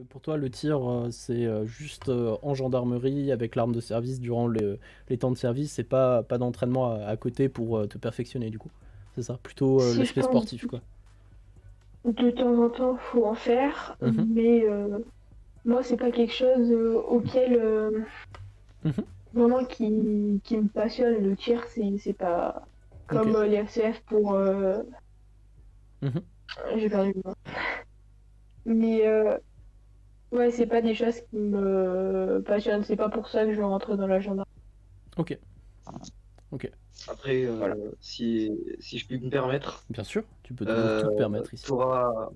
Pour toi, le tir, c'est juste en gendarmerie avec l'arme de service durant les temps de service, c'est pas d'entraînement à côté pour te perfectionner du coup. C'est ça, plutôt Si je l'aspect pense sportif quoi. de temps en temps, faut en faire, Mhm, mais moi, c'est pas quelque chose auquel mhm, vraiment qui me passionne. Le tir, c'est pas ok. comme les FCF pour. Mhm, J'ai perdu le nom. Mais ouais, c'est pas des choses qui me passionnent. C'est pas pour ça que je veux rentrer dans la gendarmerie. ok, ok. Après, Voilà. si je puis me permettre, Bien sûr, tu peux toujours euh, tout te permettre ici. t'auras,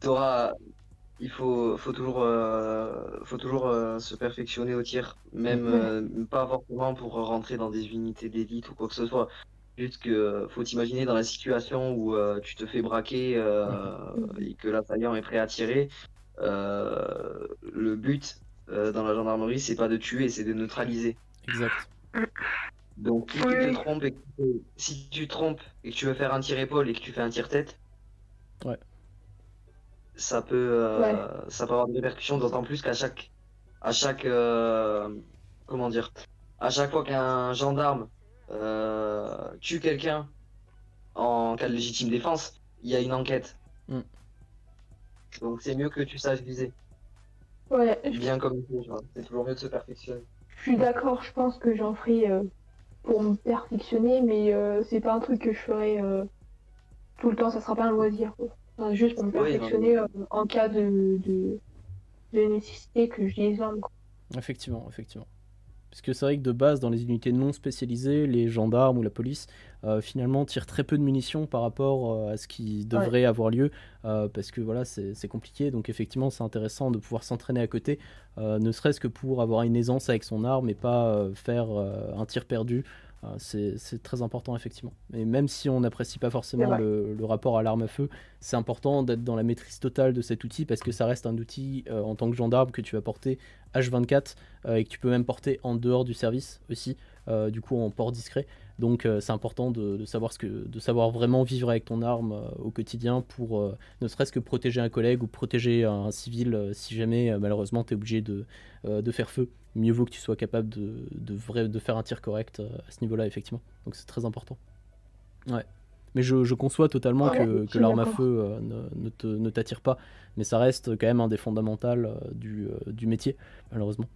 t'auras, faut toujours se perfectionner au tir, même Ouais. pas forcément pour rentrer dans des unités d'élite ou quoi que ce soit. Juste que faut t'imaginer dans la situation où tu te fais braquer Mhm, et que l'assaillant est prêt à tirer. Le but dans la gendarmerie, c'est pas de tuer, c'est de neutraliser. exact. Donc si tu te Oui, trompes si tu te trompes et que tu veux faire un tir épaule et que tu fais un tir tête, Ouais. ouais, ça peut avoir des répercussions, d'autant plus à chaque comment dire, à chaque fois qu'un gendarme tue quelqu'un en cas de légitime défense, il y a une enquête. Mm. Donc c'est mieux que tu saches viser ouais. bien comme il faut, tu vois. C'est toujours mieux de se perfectionner. Je suis Mm. d'accord. Je pense que j'en ferai pour me perfectionner, mais c'est pas un truc que je ferai tout le temps. Ça sera pas un loisir, quoi. Enfin, juste pour me Oui, non, perfectionner en cas de nécessité que je dise l'arme, quoi. Effectivement, effectivement. Parce que c'est vrai que de base, dans les unités non spécialisées, les gendarmes ou la police, finalement, tirent très peu de munitions par rapport à ce qui Ouais. devrait avoir lieu, parce que voilà, c'est compliqué. Donc effectivement, c'est intéressant de pouvoir s'entraîner à côté, ne serait-ce que pour avoir une aisance avec son arme et pas faire un tir perdu. C'est très important, effectivement. Et même si on n'apprécie pas C'est forcément vrai. le rapport à l'arme à feu, c'est important d'être dans la maîtrise totale de cet outil parce que ça reste un outil en tant que gendarme que tu vas porter H24 et que tu peux même porter en dehors du service aussi, du coup en port discret. Donc c'est important de savoir de savoir vraiment vivre avec ton arme au quotidien pour ne serait-ce que protéger un collègue ou protéger un civil si jamais malheureusement tu es obligé de faire feu. Mieux vaut que tu sois capable de faire un tir correct à ce niveau-là, effectivement. Donc c'est très important. Ouais. Mais je conçois totalement Ouais, je que suis l'arme à d'accord. feu ne t'attire pas, mais ça reste quand même un des fondamentaux du métier, malheureusement.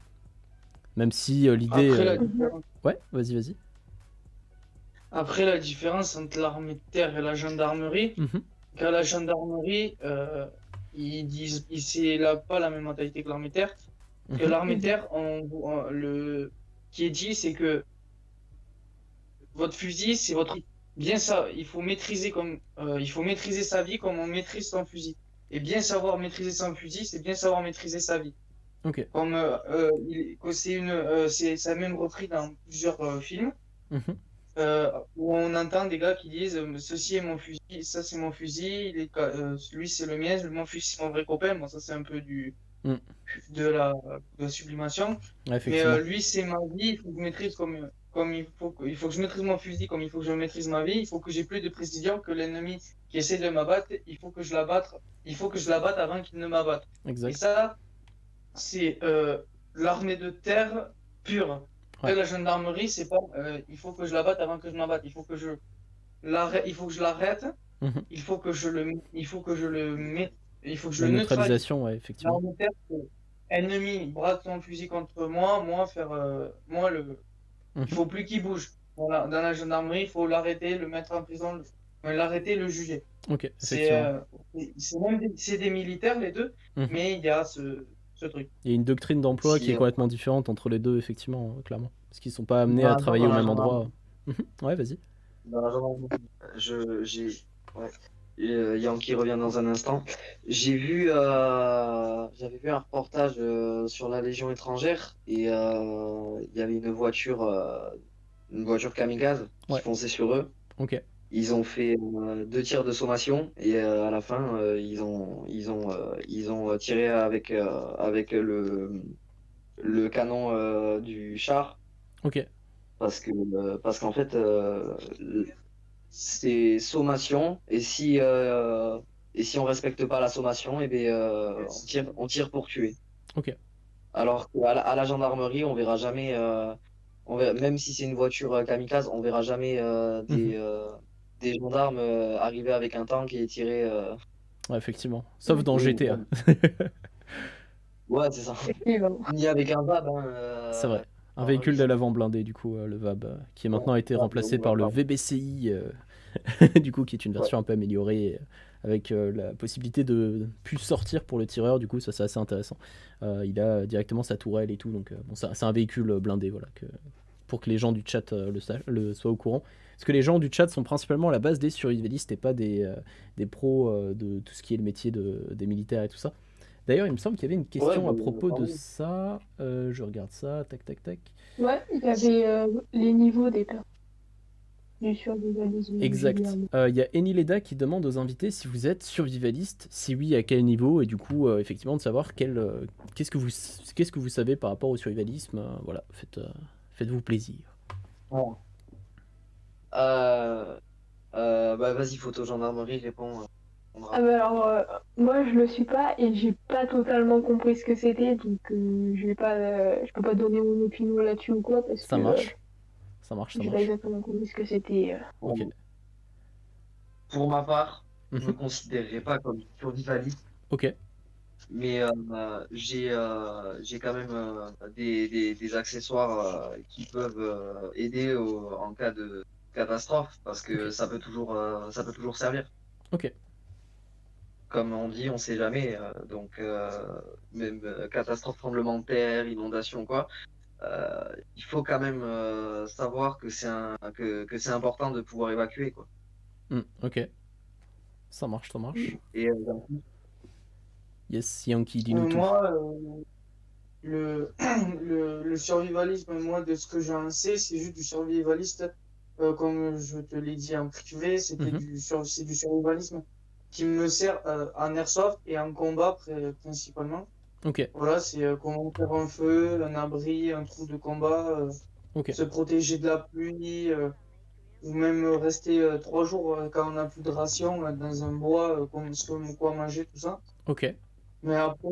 Même si l'idée... Après, la Mhm. différence, Ouais, vas-y, vas-y. après, la différence entre l'armée de terre et la gendarmerie, Mhm, qu'à la gendarmerie, ils disent, c'est là pas la même mentalité que l'armée de terre. Que mhm, l'armée de Mhm. terre, le qui est dit, c'est que votre fusil, c'est votre bien ça. Il faut maîtriser sa vie comme on maîtrise son fusil. Et bien savoir maîtriser son fusil, c'est bien savoir maîtriser sa vie. ok. Comme que c'est même repris dans plusieurs films. Mhm, Où on entend des gars qui disent ceci est mon fusil, ça c'est mon fusil, lui c'est le mien, mon fusil c'est mon vrai copain. Bon, ça c'est un peu mm. de la sublimation. Ouais, Mais effectivement. lui c'est ma vie, il faut que je maîtrise comme il faut que je maîtrise mon fusil comme il faut que je maîtrise ma vie. Il faut que j'ai plus de précision que l'ennemi qui essaie de m'abattre. Il faut que je l'abatte avant qu'il ne m'abatte. Et Exact. ça, c'est l'armée de terre pure. Ouais. Après, la gendarmerie, c'est pas il faut que je la batte avant que je m'abatte. Il faut que je l'arrête. Mhm. Il faut que je le mette. Il faut que je La le neutralise. neutralisation, ouais, effectivement. L'armée de terre, c'est ennemi braque son fusil contre moi, il Mhm. faut plus qu'il bouge. Voilà. Dans la gendarmerie, il faut l'arrêter, le mettre en prison, l'arrêter, le juger. Ok, C'est effectivement. c'est des militaires les deux, Mhm. mais il y a ce truc. Il y a une doctrine d'emploi qui Si est complètement différente entre les deux, effectivement, clairement. Parce qu'ils sont pas amenés à travailler dans au la même gendarmerie, endroit. Mhm. Ouais, vas-y. dans la gendarmerie, j'ai ouais. Yankee revient dans un instant. J'avais vu un reportage sur la Légion étrangère et il y avait une voiture kamikaze qui Ouais, fonçait sur eux. ok. Ils ont fait deux tirs de sommation et à la fin ils ont tiré avec le canon du char Ok. parce qu'en fait c'est sommation et si Et si on respecte pas la sommation, on tire pour tuer. Ok. Alors à la gendarmerie, on verra jamais, même si c'est une voiture kamikaze, on verra jamais Mhm. des gendarmes arriver avec un tank et tirer. Ouais, effectivement. Sauf dans Oui, GTA. ouais, c'est ça. Effectivement. Ni avec un VAB. Hein, C'est vrai. Un alors, véhicule de l'avant blindé, du coup, le VAB, qui est ouais, maintenant été VAB, remplacé par le pardon. VBCI, du coup, qui est une Ouais. version un peu améliorée, avec la possibilité de plus sortir pour le tireur, du coup, ça c'est assez intéressant. Il a directement sa tourelle et tout, donc bon, c'est un véhicule blindé, voilà, pour que les gens du chat soient au courant. Parce que les gens du chat sont principalement à la base des survivalistes et pas des pros de tout ce qui est le métier des militaires et tout ça. D'ailleurs, il me semble qu'il y avait une Ouais, question à propos de pardon. ça. Je regarde ça, tac tac tac. Ouais, il y avait les niveaux des pertes du survivalisme, Exact. Julien. Il y a Enileda qui demande aux invités si vous êtes survivaliste, si oui, à quel niveau, et du coup, effectivement, de savoir qu'est-ce que vous savez par rapport au survivalisme. Voilà, faites-vous plaisir. Ouais. Bah vas-y, photo gendarmerie, réponds. On Ah verra. bah alors, moi je le suis pas et j'ai pas totalement compris ce que c'était, donc je peux pas donner mon opinion là-dessus ou quoi, parce Ça que marche, ça marche, ça j'ai pas marche. exactement compris ce que c'était. Ok. Bon, pour ma part, je me Mhm. considérerais pas comme survivaliste, Ok, mais j'ai quand même des accessoires qui peuvent aider en cas de catastrophe, parce que ok, ça peut toujours servir. ok. Comme on dit, on sait jamais. Même catastrophe tremblement de terre, inondation, quoi. Il faut quand même savoir que c'est important de pouvoir évacuer, quoi. Ok. Ça marche, ça marche. Et Yes, Yankee, dis-nous tout. Moi, le, le survivalisme, moi, de ce que j'en sais, c'est juste du survivaliste, comme je te l'ai dit en privé, Mhm. c'est du survivalisme qui me sert en airsoft et en combat principalement. Ok, Voilà, c'est comment faire un feu, un abri, un trou de combat, ok, se protéger de la pluie, ou même rester 3 jours quand on n'a plus de ration dans un bois, comme quoi manger, tout ça. ok. Mais après,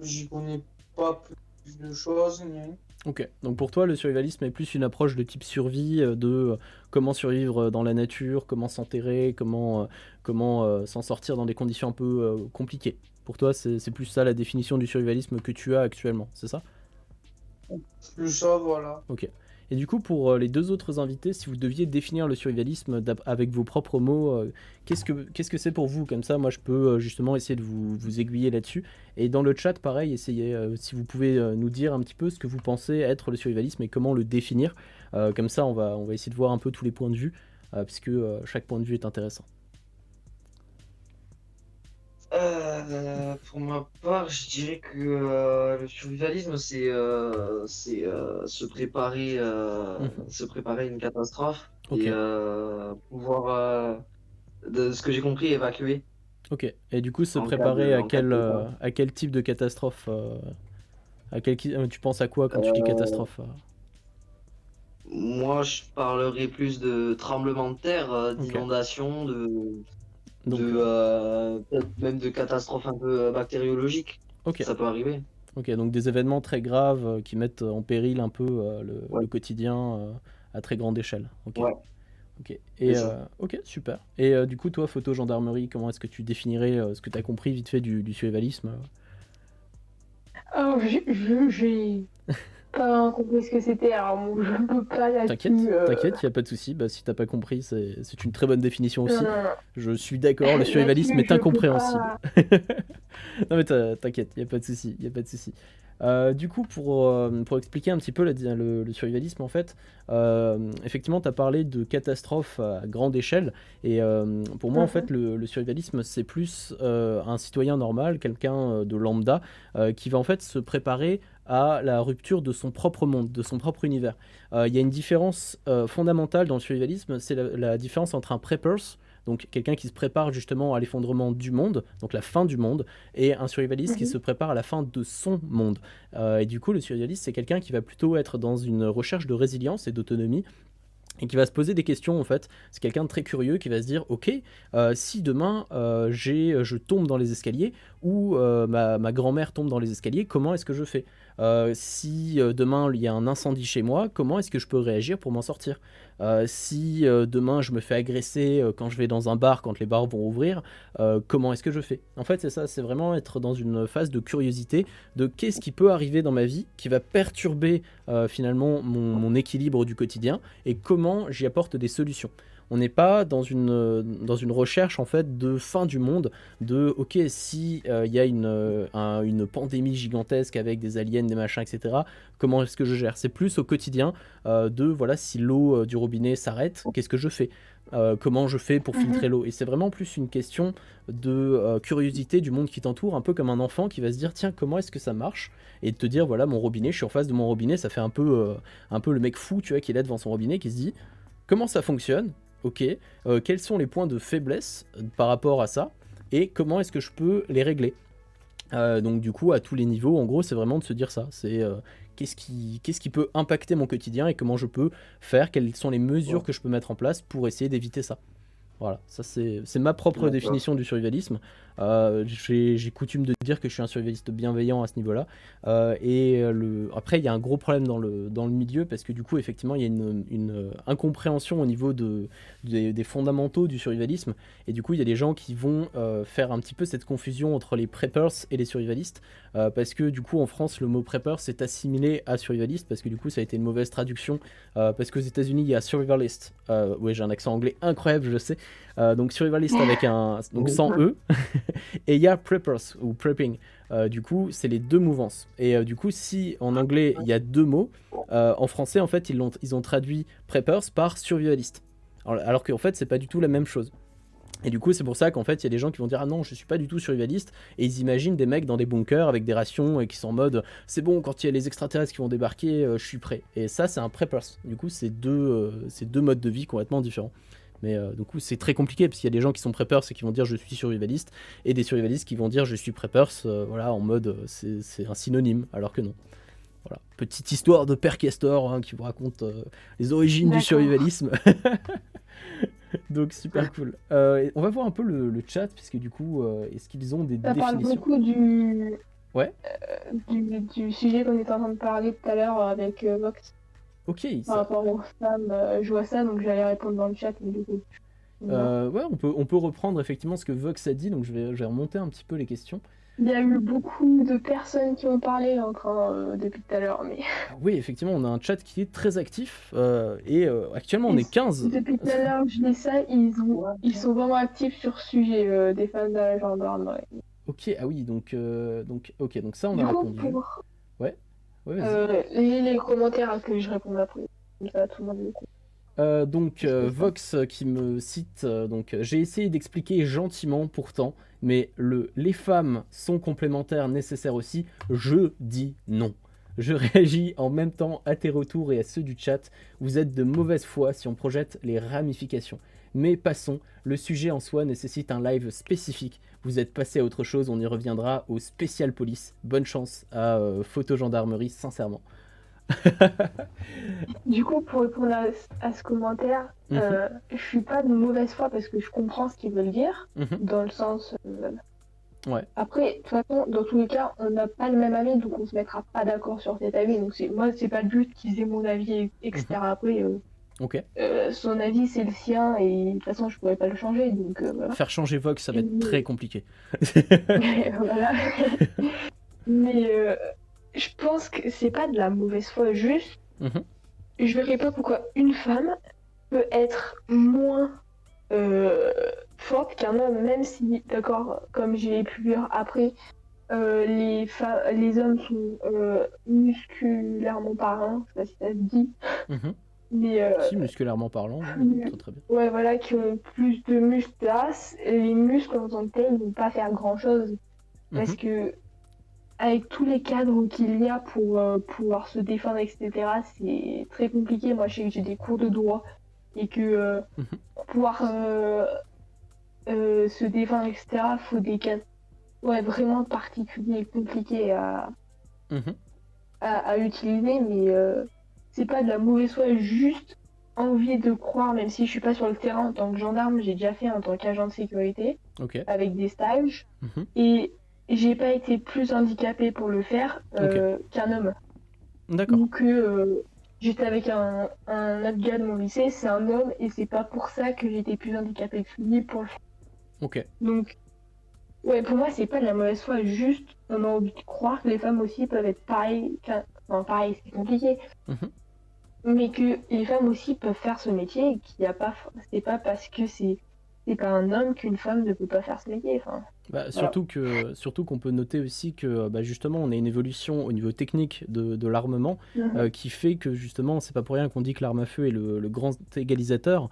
j'y connais pas plus de choses, ni rien. Ok, donc pour toi, le survivalisme est plus une approche de type survie, comment survivre dans la nature, comment s'enterrer, comment s'en sortir dans des conditions un peu compliquées. Pour toi, c'est plus ça la définition du survivalisme que tu as actuellement, c'est ça? Plus ça, voilà. Ok. Et du coup, pour les deux autres invités, si vous deviez définir le survivalisme avec vos propres mots, qu'est-ce que c'est pour vous? Comme ça, moi, je peux justement essayer de vous aiguiller là-dessus. Et dans le chat, pareil, essayez, si vous pouvez nous dire un petit peu ce que vous pensez être le survivalisme et comment le définir. Comme ça, on va essayer de voir un peu tous les points de vue, puisque chaque point de vue est intéressant. pour ma part, je dirais que le survivalisme, Mhm. se préparer à une catastrophe Ok, et pouvoir, de ce que j'ai compris, évacuer ok. Et du coup, se préparer en cas de départ. à quel type de catastrophe tu penses à quoi quand tu dis Euh, catastrophe? Moi, je parlerai plus de tremblements de terre, Ok. d'inondations, Donc, peut-être même de catastrophes un peu bactériologiques. ok. Ça peut arriver. Ok, donc des événements très graves qui mettent en péril un peu Ouais, le quotidien à très grande échelle. Ok, ouais, ok. c'est Et ça. ok, super. Et du coup, toi, photo gendarmerie, comment est-ce que tu définirais ce que tu as compris vite fait du survivalisme? Alors, j'ai pas compris ce que c'était, alors bon, je peux pas T'inquiète, là-dessus. t'inquiète, y a pas de souci. Bah, si t'as pas compris, c'est une très bonne définition Non, aussi. non, non. Je suis d'accord, le survivalisme Là-dessus, est je peux incompréhensible. pas. Non mais t'inquiète, y a pas de souci, y a pas de souci. Du coup, pour expliquer un petit peu le survivalisme, en fait, effectivement, tu as parlé de catastrophes à grande échelle, et pour moi, en fait, Mhm. le survivalisme, c'est plus un citoyen normal, quelqu'un de lambda, qui va en fait se préparer à la rupture de son propre monde, de son propre univers. Il y a une différence fondamentale dans le survivalisme, c'est la différence entre un preppers, donc quelqu'un qui se prépare justement à l'effondrement du monde, donc la fin du monde, et un survivaliste qui Mhm. se prépare à la fin de son monde. Et du coup, le survivaliste, c'est quelqu'un qui va plutôt être dans une recherche de résilience et d'autonomie, et qui va se poser des questions en fait. C'est quelqu'un de très curieux qui va se dire ok, si demain je tombe dans les escaliers ou ma grand-mère tombe dans les escaliers, comment est-ce que je fais? Si demain il y a un incendie chez moi, comment est-ce que je peux réagir pour m'en sortir? Si demain je me fais agresser quand je vais dans un bar, quand les bars vont ouvrir, comment est-ce que je fais? En fait c'est ça, c'est vraiment être dans une phase de curiosité de qu'est-ce qui peut arriver dans ma vie qui va perturber finalement mon équilibre du quotidien et comment j'y apporte des solutions. On n'est pas dans une recherche en fait de fin du monde, de ok si il y a une pandémie gigantesque avec des aliens, des machins, etc. Comment est-ce que je gère? C'est plus au quotidien de voilà si l'eau du robinet s'arrête, qu'est-ce que je fais? Comment je fais pour filtrer l'eau? Et c'est vraiment plus une question de curiosité du monde qui t'entoure, un peu comme un enfant qui va se dire tiens comment est-ce que ça marche? Et de te dire voilà mon robinet, je suis en face de mon robinet, ça fait un peu le mec fou tu vois qui est là devant son robinet qui se dit comment ça fonctionne? Ok, quels sont les points de faiblesse par rapport à ça et comment est-ce que je peux les régler? Donc du coup à tous les niveaux en gros c'est vraiment de se dire ça, c'est qu'est-ce qui peut impacter mon quotidien et comment je peux faire, quelles sont les mesures que je peux mettre en place pour essayer d'éviter ça. Voilà, ça c'est ma propre D'accord. définition du survivalisme. J'ai coutume de dire que je suis un survivaliste bienveillant à ce niveau-là. Après, il y a un gros problème dans le milieu parce que du coup, effectivement, il y a une incompréhension au niveau des fondamentaux du survivalisme. Et du coup, il y a des gens qui vont faire un petit peu cette confusion entre les preppers et les survivalistes. Parce que du coup, en France, le mot prepper s'est assimilé à survivaliste parce que du coup, ça a été une mauvaise traduction. Parce qu'aux États-Unis, il y a survivalist. Ouais, j'ai un accent anglais incroyable, je le sais. Donc survivalist avec donc sans E. Et il y a preppers ou prepping. Du coup, c'est les deux mouvances. Et du coup, si en anglais il y a deux mots, en français en fait ils ont traduit preppers par survivalist. Alors qu'en fait c'est pas du tout la même chose. Et du coup, c'est pour ça qu'en fait, il y a des gens qui vont dire ah non, je suis pas du tout survivaliste, et ils imaginent des mecs dans des bunkers avec des rations et qui sont en mode c'est bon, quand il y a les extraterrestres qui vont débarquer, je suis prêt. Et ça, c'est un preppers. Du coup, c'est deux modes de vie complètement différents. Mais du coup, c'est très compliqué parce qu'il y a des gens qui sont preppers et qui vont dire je suis survivaliste, et des survivalistes qui vont dire je suis preppers, voilà, en mode c'est un synonyme, alors que non. Voilà, petite histoire de Père Castor qui vous raconte les origines du D'accord. survivalisme. Donc super cool. On va voir un peu le chat, puisque du coup, est-ce qu'ils ont des Ça parle définitions? beaucoup Ouais. du sujet qu'on était en train de parler tout à l'heure avec Vox Ok. par rapport aux femmes. Je vois ça, donc j'allais répondre dans le chat, mais du coup. Ouais, on peut reprendre effectivement ce que Vox a dit, donc je vais remonter un petit peu les questions. Il y a eu beaucoup de personnes qui ont parlé depuis tout à l'heure, mais Oui, effectivement, on a un chat qui est très actif, et actuellement on est 15. depuis tout à l'heure que je dis ça, ils sont vraiment actifs sur ce sujet des femmes de la gendarmerie. Ok, ah oui, donc ok, donc ça on Du a coup, répondu. pour Ouais, vas-y. les commentaires que je réponds après, comme ça tout le monde le comprend. Donc Vox qui me cite, donc j'ai essayé d'expliquer gentiment pourtant, mais les femmes sont complémentaires, nécessaires aussi, je dis non. Je réagis en même temps à tes retours et à ceux du chat, vous êtes de mauvaise foi si on projette les ramifications. Mais passons, le sujet en soi nécessite un live spécifique, vous êtes passé à autre chose, on y reviendra au spécial police. Bonne chance à Photo Gendarmerie, sincèrement. Du coup, pour répondre à ce commentaire, je suis pas de mauvaise foi parce que je comprends ce qu'ils veulent dire, dans le sens. Ouais. Après, de toute façon, dans tous les cas, on n'a pas le même avis, donc on se mettra pas d'accord sur cet avis. Donc moi, c'est pas le but qu'ils aient mon avis, etc. Après, Ok. son avis, c'est le sien, et de toute façon, je pourrais pas le changer. Donc voilà. Faire changer Vox, ça va être très compliqué. Voilà. Mais je pense que c'est pas de la mauvaise foi, juste. Je verrais pas pourquoi une femme peut être moins forte qu'un homme, même si, d'accord, comme j'ai pu dire après, les hommes sont musculairement parlant, je sais pas si ça se dit, mais si, musculairement parlant, oui, très très bien. ouais, voilà, qui ont plus de muscles, les muscles en tant que tels ne vont pas faire grand chose, parce que avec tous les cadres qu'il y a pour pouvoir se défendre, etc., c'est très compliqué. Moi, j'ai des cours de droit et que pour pouvoir se défendre, etc., il faut des cadres vraiment particuliers et compliqués à utiliser, mais c'est pas de la mauvaise foi, juste envie de croire, même si je suis pas sur le terrain en tant que gendarme, j'ai déjà fait en tant qu'agent de sécurité, Ok. avec des stages, Mhm. et j'ai pas été plus handicapée pour le faire qu'un homme. D'accord. Donc j'étais avec un autre gars de mon lycée, c'est un homme, et c'est pas pour ça que j'étais plus handicapée que lui pour le faire. Ok. Donc, ouais, pour moi, c'est pas de la mauvaise foi, juste on a envie de croire que les femmes aussi peuvent être pareilles, enfin pareil, c'est compliqué, Mhm. mais que les femmes aussi peuvent faire ce métier et qu'il y a pas, c'est pas parce que c'est pas un homme qu'une femme ne peut pas faire ce métier. Enfin, Bah, voilà. surtout qu'on peut noter aussi que bah, justement on a une évolution au niveau technique de l'armement qui fait que justement c'est pas pour rien qu'on dit que l'arme à feu est le grand égalisateur.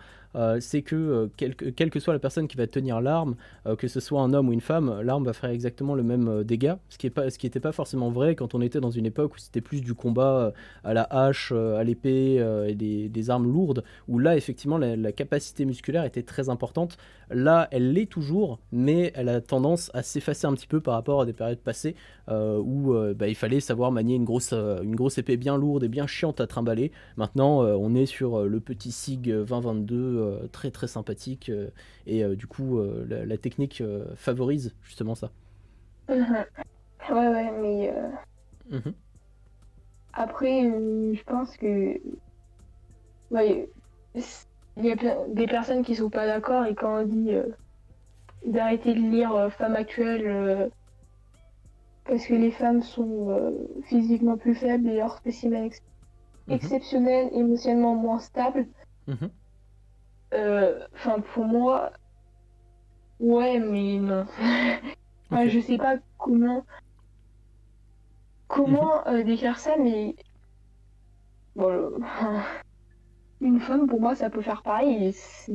C'est que quelle que soit la personne qui va tenir l'arme, que ce soit un homme ou une femme, l'arme va faire exactement le même dégât, ce qui était pas forcément vrai quand on était dans une époque où c'était plus du combat à la hache, à l'épée et des armes lourdes, où là effectivement la capacité musculaire était très importante. Là, elle l'est toujours, mais elle a tendance à s'effacer un petit peu par rapport à des périodes passées où bah, il fallait savoir manier une grosse épée bien lourde et bien chiante à trimballer. Maintenant, on est sur le petit SIG 2022 très très sympathique et du coup, la technique favorise justement ça. Mhm. Ouais, mais Mhm. après, je pense que ouais, il y a des personnes qui sont pas d'accord et quand on dit d'arrêter de lire Femmes actuelles parce que les femmes sont physiquement plus faibles et leurs spécimens Mhm. exceptionnels, émotionnellement moins stables. Mhm. Enfin, pour moi, ouais, mais non. Enfin, Ok. je sais pas Mhm. comment décrire ça, mais bon, une femme, pour moi, ça peut faire pareil. Et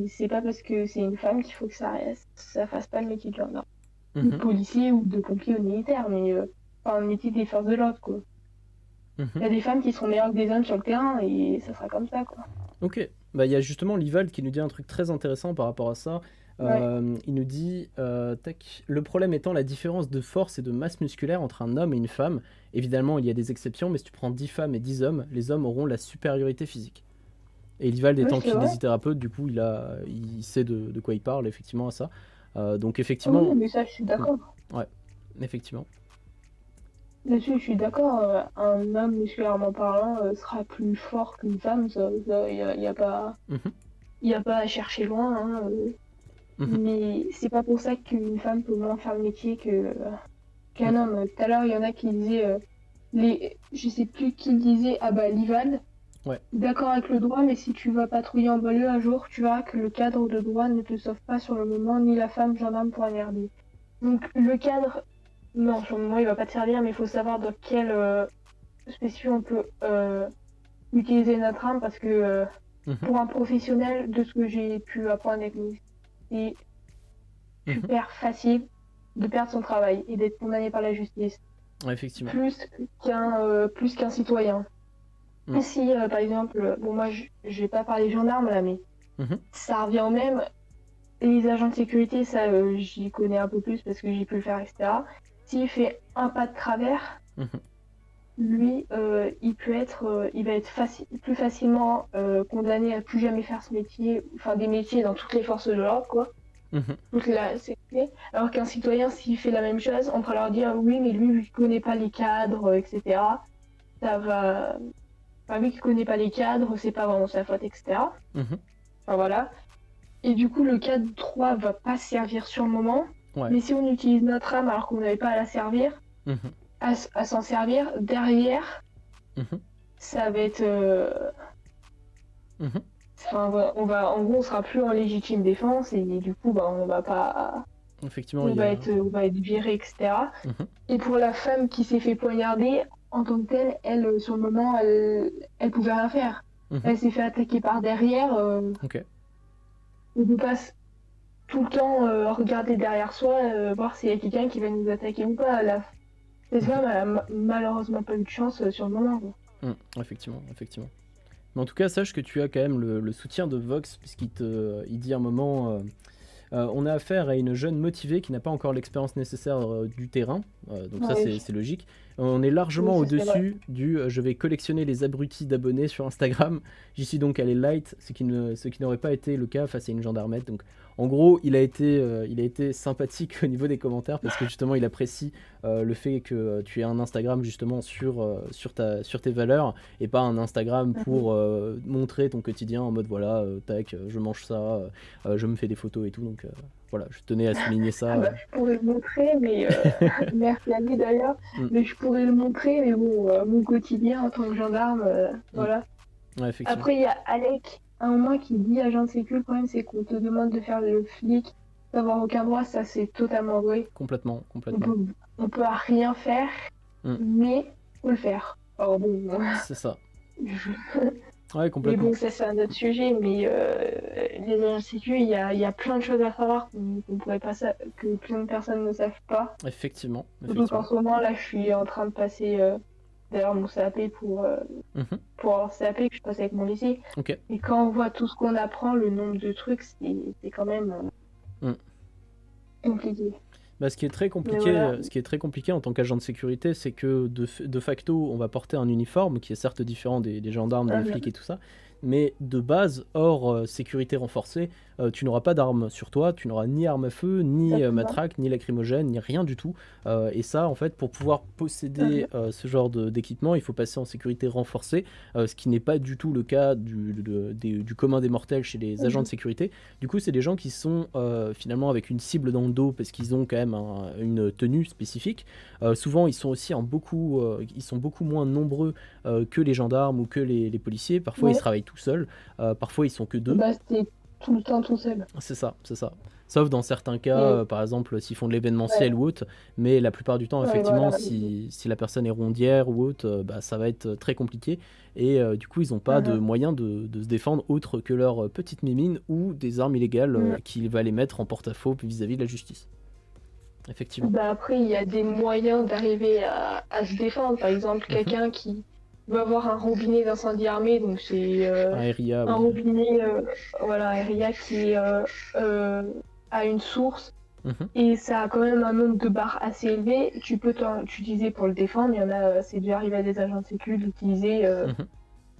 c'est pas parce que c'est une femme qu'il faut que ça fasse pas le métier de gendarme, ou de Mhm. policier, ou de pompier, ou de militaire, mais enfin, le métier des forces de l'ordre, quoi. Il y Mhm. a des femmes qui sont meilleures que des hommes sur le terrain, et ça sera comme ça, quoi. Ok, bah il y a justement Livald qui nous dit un truc très intéressant par rapport à ça. Ouais. Il nous dit, tac, le problème étant la différence de force et de masse musculaire entre un homme et une femme. Évidemment, il y a des exceptions, mais si tu prends 10 femmes et 10 hommes, les hommes auront la supériorité physique. Et Livald Oui, étant c'est vrai. kinésithérapeute, du coup, il sait de quoi il parle, effectivement, à ça. Donc Ah oui, effectivement, mais ça, je suis hmm, d'accord. ouais, effectivement. Là-dessus, je suis d'accord. Un homme, musculairement parlant, sera plus fort qu'une femme. Ça, Mhm, y a pas à chercher loin, hein. mhm, Mais c'est pas pour ça qu'une femme peut moins faire le métier qu'un homme. Tout à l'heure, il y en a qui disaient, je sais plus qui disait, ah bah, Lival, ouais, d'accord avec le droit, mais si tu vas patrouiller en banlieue un jour, tu verras que le cadre de droit ne te sauve pas sur le moment, ni la femme gendarme pour MRD. Donc, le cadre, non, sur le moment, il va pas te servir, mais il faut savoir dans quel spécifique on peut utiliser notre arme, parce que mhm, pour un professionnel, de ce que j'ai pu apprendre avec nous, c'est mhm, super facile de perdre son travail et d'être condamné par la justice, ouais, effectivement. plus qu'un citoyen. Mm, Si, par exemple, bon, moi, je vais pas parler gendarme là, mais mhm, ça revient au même. Les agents de sécurité, ça, j'y connais un peu plus parce que j'ai pu le faire, etc. S'il fait un pas de travers, mhm, lui, il va être plus facilement condamné à plus jamais faire ce métier, enfin des métiers dans toutes les forces de l'ordre, quoi. mhm. Donc là, c'est fait. Alors qu'un citoyen, s'il fait la même chose, on va leur dire oui, mais lui, vu qu'il connaît pas les cadres, etc., ça va. Enfin, vu qu'il connaît pas les cadres, c'est pas vraiment sa faute, etc. Mhm. Enfin, voilà. Et du coup, le cadre 3 va pas servir sur le moment. Ouais. Mais si on utilise notre âme alors qu'on n'avait pas à la servir, Mhm. à s'en servir, derrière, Mhm. ça va être. Mhm. Enfin, en gros, on sera plus en légitime défense et du coup, bah, on va pas. Effectivement, il y a. On va être viré, etc. Mhm. Et pour la femme qui s'est fait poignarder, en tant que telle, elle, sur le moment, elle pouvait rien faire. Mhm. Elle s'est fait attaquer par derrière. Ok. On peut pas tout le temps regarder derrière soi, voir s'il y a quelqu'un qui va nous attaquer ou pas. Cette femme, elle a malheureusement pas eu de chance sur le moment, quoi. Effectivement, effectivement. Mais en tout cas, sache que tu as quand même le soutien de Vox, puisqu'il il dit à un moment On a affaire à une jeune motivée qui n'a pas encore l'expérience nécessaire du terrain, donc ça Ouais, c'est logique. On est largement oui, ça c'est vrai. au-dessus du je vais collectionner les abrutis d'abonnés sur Instagram, j'y suis donc allé light, ce qui n'aurait pas été le cas face à une gendarmette. Donc en gros, il a été sympathique au niveau des commentaires parce que justement il apprécie le fait que tu aies un Instagram justement sur tes valeurs et pas un Instagram pour montrer ton quotidien en mode voilà, tac, je mange ça, je me fais des photos et tout. Donc voilà, je tenais à souligner Ah ça. bah, je pourrais le montrer, mais merci à lui d'ailleurs. Mm. Mais je pourrais le montrer, mais bon, mon quotidien en tant que gendarme, voilà. Ouais, effectivement. Après, il y a Alec, à un moment, qui dit agent de sécu, le problème c'est qu'on te demande de faire le flic, d'avoir aucun droit, ça c'est totalement vrai. Complètement. On peut à rien faire, Mm. mais faut le faire. Alors bon, C'est ça. je- Ouais, mais complètement. bon, ça c'est un autre sujet, mais les agents de sécu, il y a plein de choses à savoir qu'on pourrait pas que plein de personnes ne savent pas. Effectivement. Surtout qu'en ce moment, là, je suis en train de passer d'ailleurs mon CAP Mhm. pour avoir CAP que je passe avec mon lycée. Ok. Et quand on voit tout ce qu'on apprend, le nombre de trucs, c'est quand même compliqué. Bah, ce qui est très Mais compliqué, voilà. ce qui est très compliqué en tant qu'agent de sécurité, c'est que de facto, on va porter un uniforme qui est certes différent des gendarmes, des Mhm. flics et tout ça, mais de base, hors sécurité renforcée, tu n'auras pas d'armes sur toi, tu n'auras ni arme à feu, ni Exactement. matraque, ni lacrymogène, ni rien du tout. Et ça, en fait, pour pouvoir posséder ce genre d'équipement, il faut passer en sécurité renforcée, ce qui n'est pas du tout le cas du commun des mortels chez les agents de sécurité. Du coup, c'est des gens qui sont finalement avec une cible dans le dos parce qu'ils ont quand même une tenue spécifique. Souvent, ils sont aussi ils sont beaucoup moins nombreux que les gendarmes ou que les policiers. Parfois, ils Ouais. travaillent tout seuls. Parfois, ils sont que deux. Bah, c'est tout le temps tout seul. C'est ça, c'est ça. Sauf dans certains cas, Et par exemple, s'ils font de l'événementiel ou autre. Mais la plupart du temps, ouais, effectivement, voilà. si la personne est rondière ou autre, bah, ça va être très compliqué. Et du coup, ils n'ont pas de moyen de se défendre autre que leur petite mimine ou des armes illégales qui va les mettre en porte-à-faux vis-à-vis de la justice. Effectivement. Bah, après, il y a des moyens d'arriver à se défendre. Par exemple, quelqu'un qui veut avoir un robinet d'incendie armé, donc c'est Un RIA, un oui. robinet, voilà, un RIA qui a une source Mhm. et ça a quand même un nombre de barres assez élevé. Tu peux l'utiliser pour le défendre. Il y en a, c'est déjà arrivé à des agents de sécu de l'utiliser. Mhm.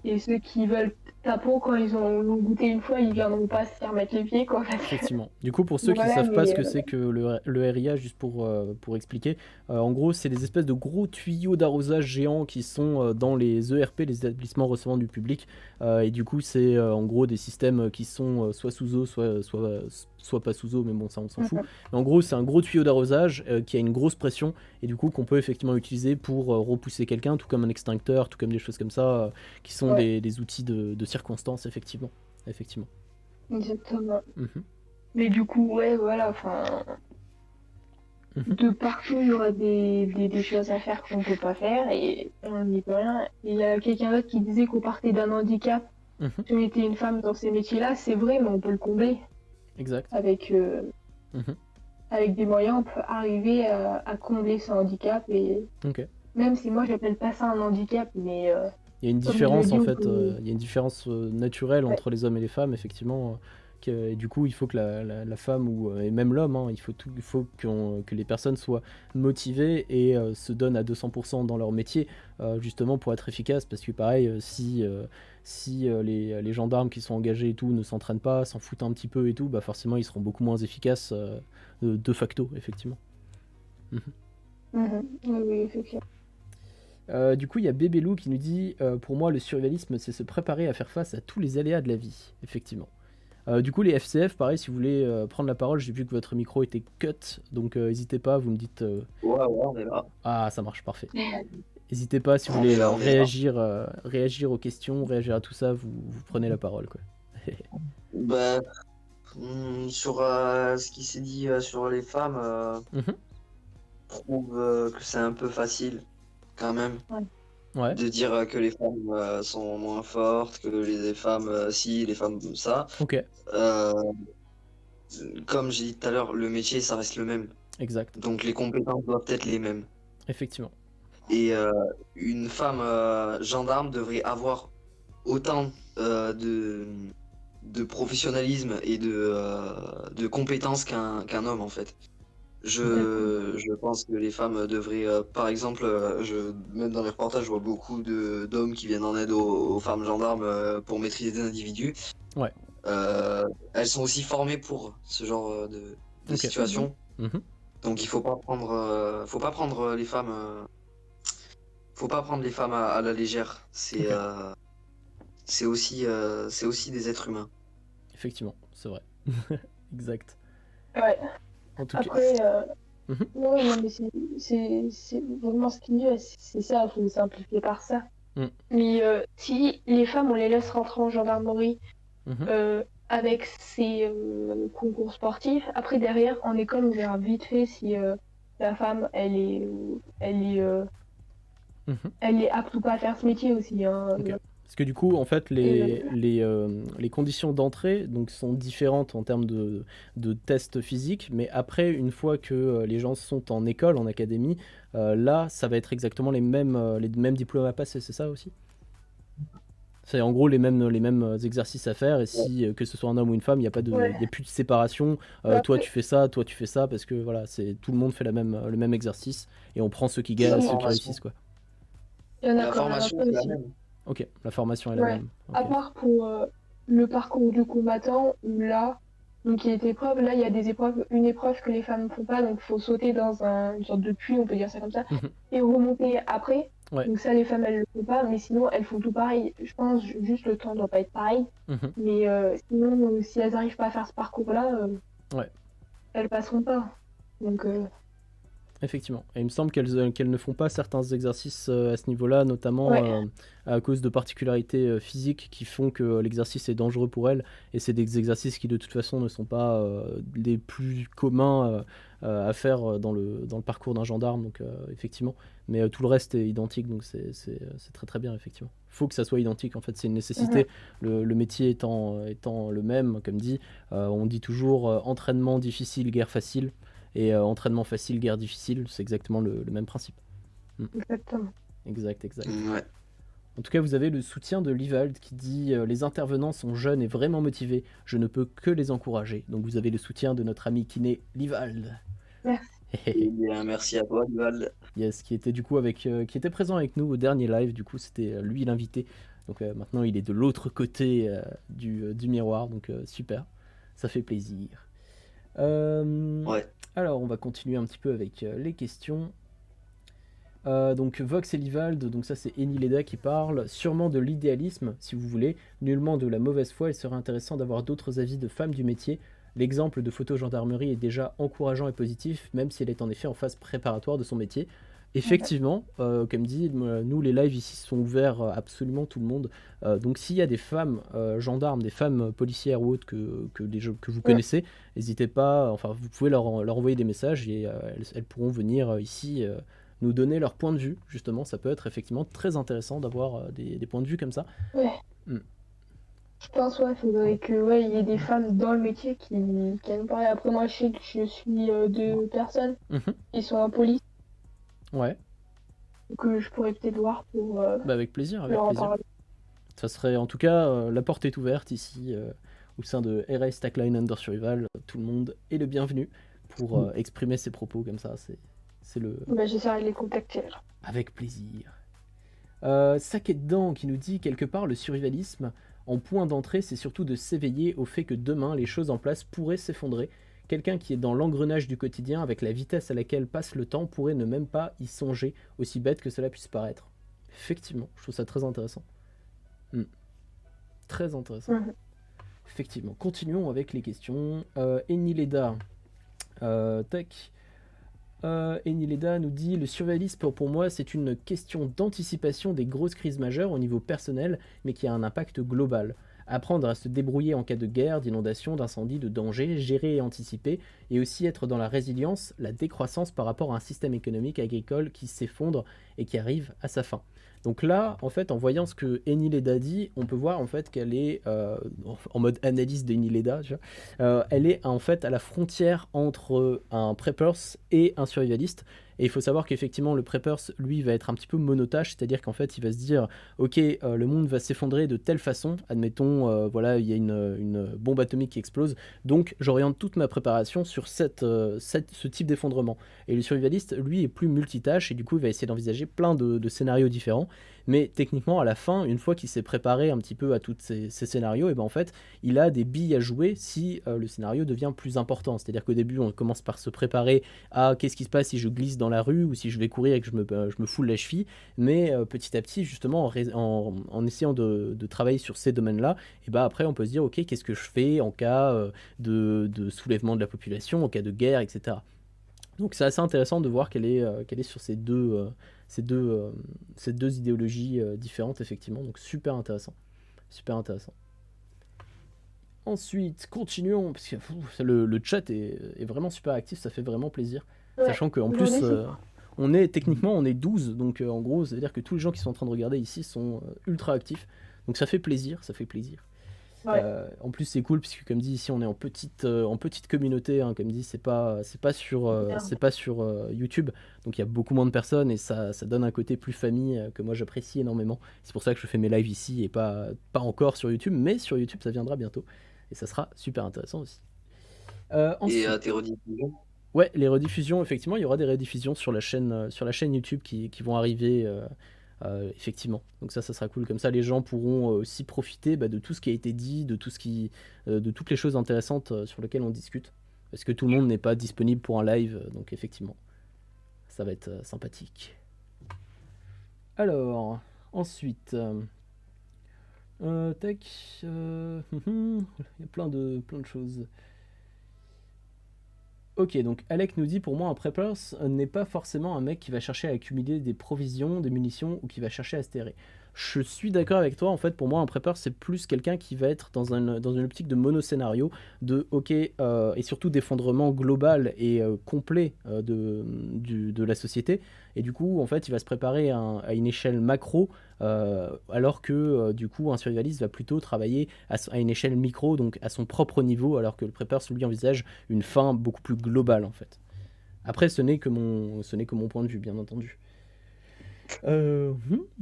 Et ceux qui veulent ta peau, quand ils l'ont goûté une fois, ils viendront pas s'y remettre les pieds, quoi. Effectivement. Du coup, pour ceux qui ne Voilà, savent pas mais ce que c'est que le RIA, juste pour expliquer, en gros, c'est des espèces de gros tuyaux d'arrosage géants qui sont dans les ERP, les établissements recevant du public. Et du coup, c'est en gros des systèmes qui sont soit sous eau, soit pas sous eau, mais bon, ça on s'en fout. Mais en gros, c'est un gros tuyau d'arrosage qui a une grosse pression et du coup qu'on peut effectivement utiliser pour repousser quelqu'un, tout comme un extincteur, tout comme des choses comme ça, qui sont des outils de circonstance, effectivement. Effectivement. Exactement. Mhm. Mais du coup, ouais, voilà, enfin, de partout, il y aura des choses à faire qu'on peut pas faire et on n'y peut rien. Et il y a quelqu'un d'autre qui disait qu'on partait d'un handicap. Mhm. Si on était une femme dans ces métiers-là, c'est vrai, mais on peut le combler. Exact. Avec des moyens, on peut arriver à combler ce handicap. Et Ok. même si moi, j'appelle pas ça un handicap, mais Il y a une comme différence je le en dis, fait, il y a une différence naturelle Ouais. entre les hommes et les femmes, effectivement. Et du coup, il faut que la femme et même l'homme, hein, il faut que les personnes soient motivées et se donnent à 200% dans leur métier, justement pour être efficaces. Parce que pareil, si les gendarmes qui sont engagés et tout ne s'entraînent pas, s'en foutent un petit peu et tout, bah forcément ils seront beaucoup moins efficaces de facto, effectivement. Oui, oui, effectivement. Du coup, il y a Bébé Lou qui nous dit pour moi, le survivalisme, c'est se préparer à faire face à tous les aléas de la vie. Effectivement. Du coup, les FCF, pareil, si vous voulez prendre la parole, j'ai vu que votre micro était cut, donc n'hésitez pas, vous me dites. Ouais, on est là. Ah, ça marche, parfait. N'hésitez pas si vous On voulez est là, on est là. réagir aux questions, réagir à tout ça, vous prenez la parole, quoi. Bah, sur ce qui s'est dit sur les femmes, Mhm. je trouve que c'est un peu facile quand même Ouais, de dire que les femmes sont moins fortes, que les femmes si, les femmes ça. ok, Euh, Comme j'ai dit tout à l'heure, le métier ça reste le même. exact, Donc les compétences doivent être les mêmes. effectivement. Et une femme gendarme devrait avoir autant professionnalisme et de compétences qu'un homme en fait. Je pense que les femmes devraient, par exemple, même dans les reportages, je vois beaucoup d'hommes qui viennent en aide aux femmes gendarmes pour maîtriser des individus. Ouais. Elles sont aussi formées pour ce genre de Ok. situation. Mhm. Donc il faut pas prendre les femmes, à la légère. Ok. C'est aussi des êtres humains. Effectivement, c'est vrai. Exact. Ouais. En tout cas, Après, Mhm. non, non, mais c'est vraiment ce qu'il dit, c'est ça, il faut simplifier par ça. Mm. Mais si les femmes, on les laisse rentrer en gendarmerie Mhm. avec ces concours sportifs, après derrière, en école, on verra vite fait si la femme, Mhm. elle est apte ou pas à faire ce métier aussi. Hein. Ok. Parce que du coup, en fait, Et, les conditions d'entrée donc, sont différentes en termes de tests physiques, mais après, une fois que les gens sont en école, en académie, là, ça va être exactement les mêmes diplômes à passer, c'est ça aussi? C'est en gros les mêmes exercices à faire, et si que ce soit un homme ou une femme, il n'y a pas ouais. y a plus de séparation. Bah, Toi après, tu fais ça, parce que voilà, tout le monde fait le même exercice, et on prend ceux qui Et la gagnent, ceux qui formation, réussissent, quoi. il y en a la quand même un formation peu c'est la aussi. même. Ok, la formation est la Ouais. même. À Ok. part pour le parcours du combattant, où là, donc il y a des épreuves, là il y a des épreuves, une épreuve que les femmes ne font pas, donc il faut sauter dans une sorte de puits, on peut dire ça comme ça, Mhm. et remonter après. Ouais. Donc ça, les femmes, elles le font pas, mais sinon, elles font tout pareil. Je pense juste le temps doit pas être pareil. Mhm. Mais sinon, si elles n'arrivent pas à faire ce parcours-là, Ouais. elles passeront pas. Donc, Effectivement. Et il me semble qu'elles ne font pas certains exercices à ce niveau-là, notamment ouais. à cause de particularités physiques qui font que l'exercice est dangereux pour elles. Et c'est des exercices qui de toute façon ne sont pas les plus communs à faire dans le parcours d'un gendarme. Donc effectivement. Mais tout le reste est identique, donc c'est très très bien, effectivement. Il faut que ça soit identique, en fait, c'est une nécessité. Le métier étant le même, comme dit, on dit toujours entraînement difficile, guerre facile. Et entraînement facile, guerre difficile, c'est exactement le même principe. Exactement. Exact. Ouais. En tout cas, vous avez le soutien de Livald qui dit les intervenants sont jeunes et vraiment motivés, je ne peux que les encourager. Donc vous avez le soutien de notre ami kiné Livald. Merci. Eh bien, merci à toi, Duval. Yes, qui était du coup qui était présent avec nous au dernier live, du coup c'était lui l'invité. Donc maintenant il est de l'autre côté du miroir, donc super, ça fait plaisir. Ouais. Alors on va continuer un petit peu avec les questions. Donc Vox et Livald, donc ça c'est Enileda qui parle, sûrement de l'idéalisme si vous voulez, nullement de la mauvaise foi, il serait intéressant d'avoir d'autres avis de femmes du métier. L'exemple de photo-gendarmerie est déjà encourageant et positif, même si elle est en effet en phase préparatoire de son métier. Effectivement, comme dit, nous les lives ici sont ouverts à absolument tout le monde. Donc s'il y a des femmes gendarmes, des femmes policières ou autres que vous connaissez, n'hésitez pas, enfin vous pouvez leur envoyer des messages et elles pourront venir ici nous donner leur point de vue. Justement, ça peut être effectivement très intéressant d'avoir des points de vue comme ça. Ouais. Mm. Je pense, ouais, faudrait que, ouais, il y ait des femmes dans le métier qui nous parlent. Après, moi, je sais que je suis deux personnes Mhm. qui sont en police, Ouais, que je pourrais peut-être voir pour bah avec plaisir, avec leur en plaisir. parler. Ça serait en tout cas, la porte est ouverte ici au sein de RS Stackline Under Survival. Tout le monde est le bienvenu pour exprimer ses propos comme ça. C'est le Bah, j'essaierai de les contacter. Alors. avec plaisir. Saké dedans qui nous dit quelque part le survivalisme en point d'entrée, c'est surtout de s'éveiller au fait que demain les choses en place pourraient s'effondrer. Quelqu'un qui est dans l'engrenage du quotidien avec la vitesse à laquelle passe le temps pourrait ne même pas y songer, aussi bête que cela puisse paraître. Effectivement, je trouve ça très intéressant. Très intéressant. Effectivement, continuons avec les questions. Enileda, tac. Enileda nous dit le survivalisme pour moi c'est une question d'anticipation des grosses crises majeures au niveau personnel mais qui a un impact global. Apprendre à se débrouiller en cas de guerre, d'inondation, d'incendie, de danger, gérer et anticiper, et aussi être dans la résilience, la décroissance par rapport à un système économique agricole qui s'effondre et qui arrive à sa fin. Donc là, en fait, en voyant ce que Enileda dit, on peut voir en fait qu'elle est en mode analyse d'Enileda, elle est en fait à la frontière entre un preppers et un survivaliste. Et il faut savoir qu'effectivement, le Preppers, lui, va être un petit peu monotâche, c'est-à-dire qu'en fait, il va se dire, ok, le monde va s'effondrer de telle façon, admettons, voilà, il y a une bombe atomique qui explose, donc j'oriente toute ma préparation sur ce type d'effondrement. Et le survivaliste, lui, est plus multitâche, et du coup, il va essayer d'envisager plein de scénarios différents, mais techniquement, à la fin, une fois qu'il s'est préparé un petit peu à tous ces scénarios, et ben en fait, il a des billes à jouer si le scénario devient plus important. C'est-à-dire qu'au début, on commence par se préparer à qu'est-ce qui se passe si je glisse dans la rue ou si je vais courir et que je me foule la cheville. Mais petit à petit, justement, en essayant de travailler sur ces domaines-là, et ben après, on peut se dire, ok, qu'est-ce que je fais en cas de soulèvement de la population, en cas de guerre, etc. Donc c'est assez intéressant de voir qu'elle est sur ces deux idéologies différentes, effectivement. Donc super intéressant. Super intéressant. Ensuite, continuons, parce que le chat est vraiment super actif, ça fait vraiment plaisir. Ouais. Sachant qu'en plus, techniquement, on est 12, donc en gros, ça veut dire que tous les gens qui sont en train de regarder ici sont ultra actifs. Donc ça fait plaisir, ça fait plaisir. Ouais. En plus, c'est cool, puisque comme dit, ici, on est en petite communauté, hein, comme dit, c'est pas sur YouTube, donc il y a beaucoup moins de personnes, et ça donne un côté plus famille que moi j'apprécie énormément. C'est pour ça que je fais mes lives ici, et pas encore sur YouTube, mais sur YouTube, ça viendra bientôt. Et ça sera super intéressant aussi. Et tes rediffusions? Ouais, les rediffusions, effectivement, il y aura des rediffusions sur la chaîne YouTube qui vont arriver, effectivement. Donc ça sera cool. Comme ça, les gens pourront aussi profiter de tout ce qui a été dit, de toutes les choses intéressantes sur lesquelles on discute. Parce que tout le monde n'est pas disponible pour un live, donc effectivement, ça va être sympathique. Alors, ensuite... tac, il y a plein de choses. Ok, donc Alec nous dit, pour moi un preppers n'est pas forcément un mec qui va chercher à accumuler des provisions, des munitions, ou qui va chercher à se terrer. Je suis d'accord avec toi, en fait, pour moi un prepper c'est plus quelqu'un qui va être dans une optique de monoscénario, et surtout d'effondrement global et complet de la société, et du coup en fait il va se préparer à une échelle macro, alors que du coup un survivaliste va plutôt travailler à une échelle micro, donc à son propre niveau, alors que le prepper lui envisage une fin beaucoup plus globale en fait. Après ce n'est que mon point de vue, bien entendu.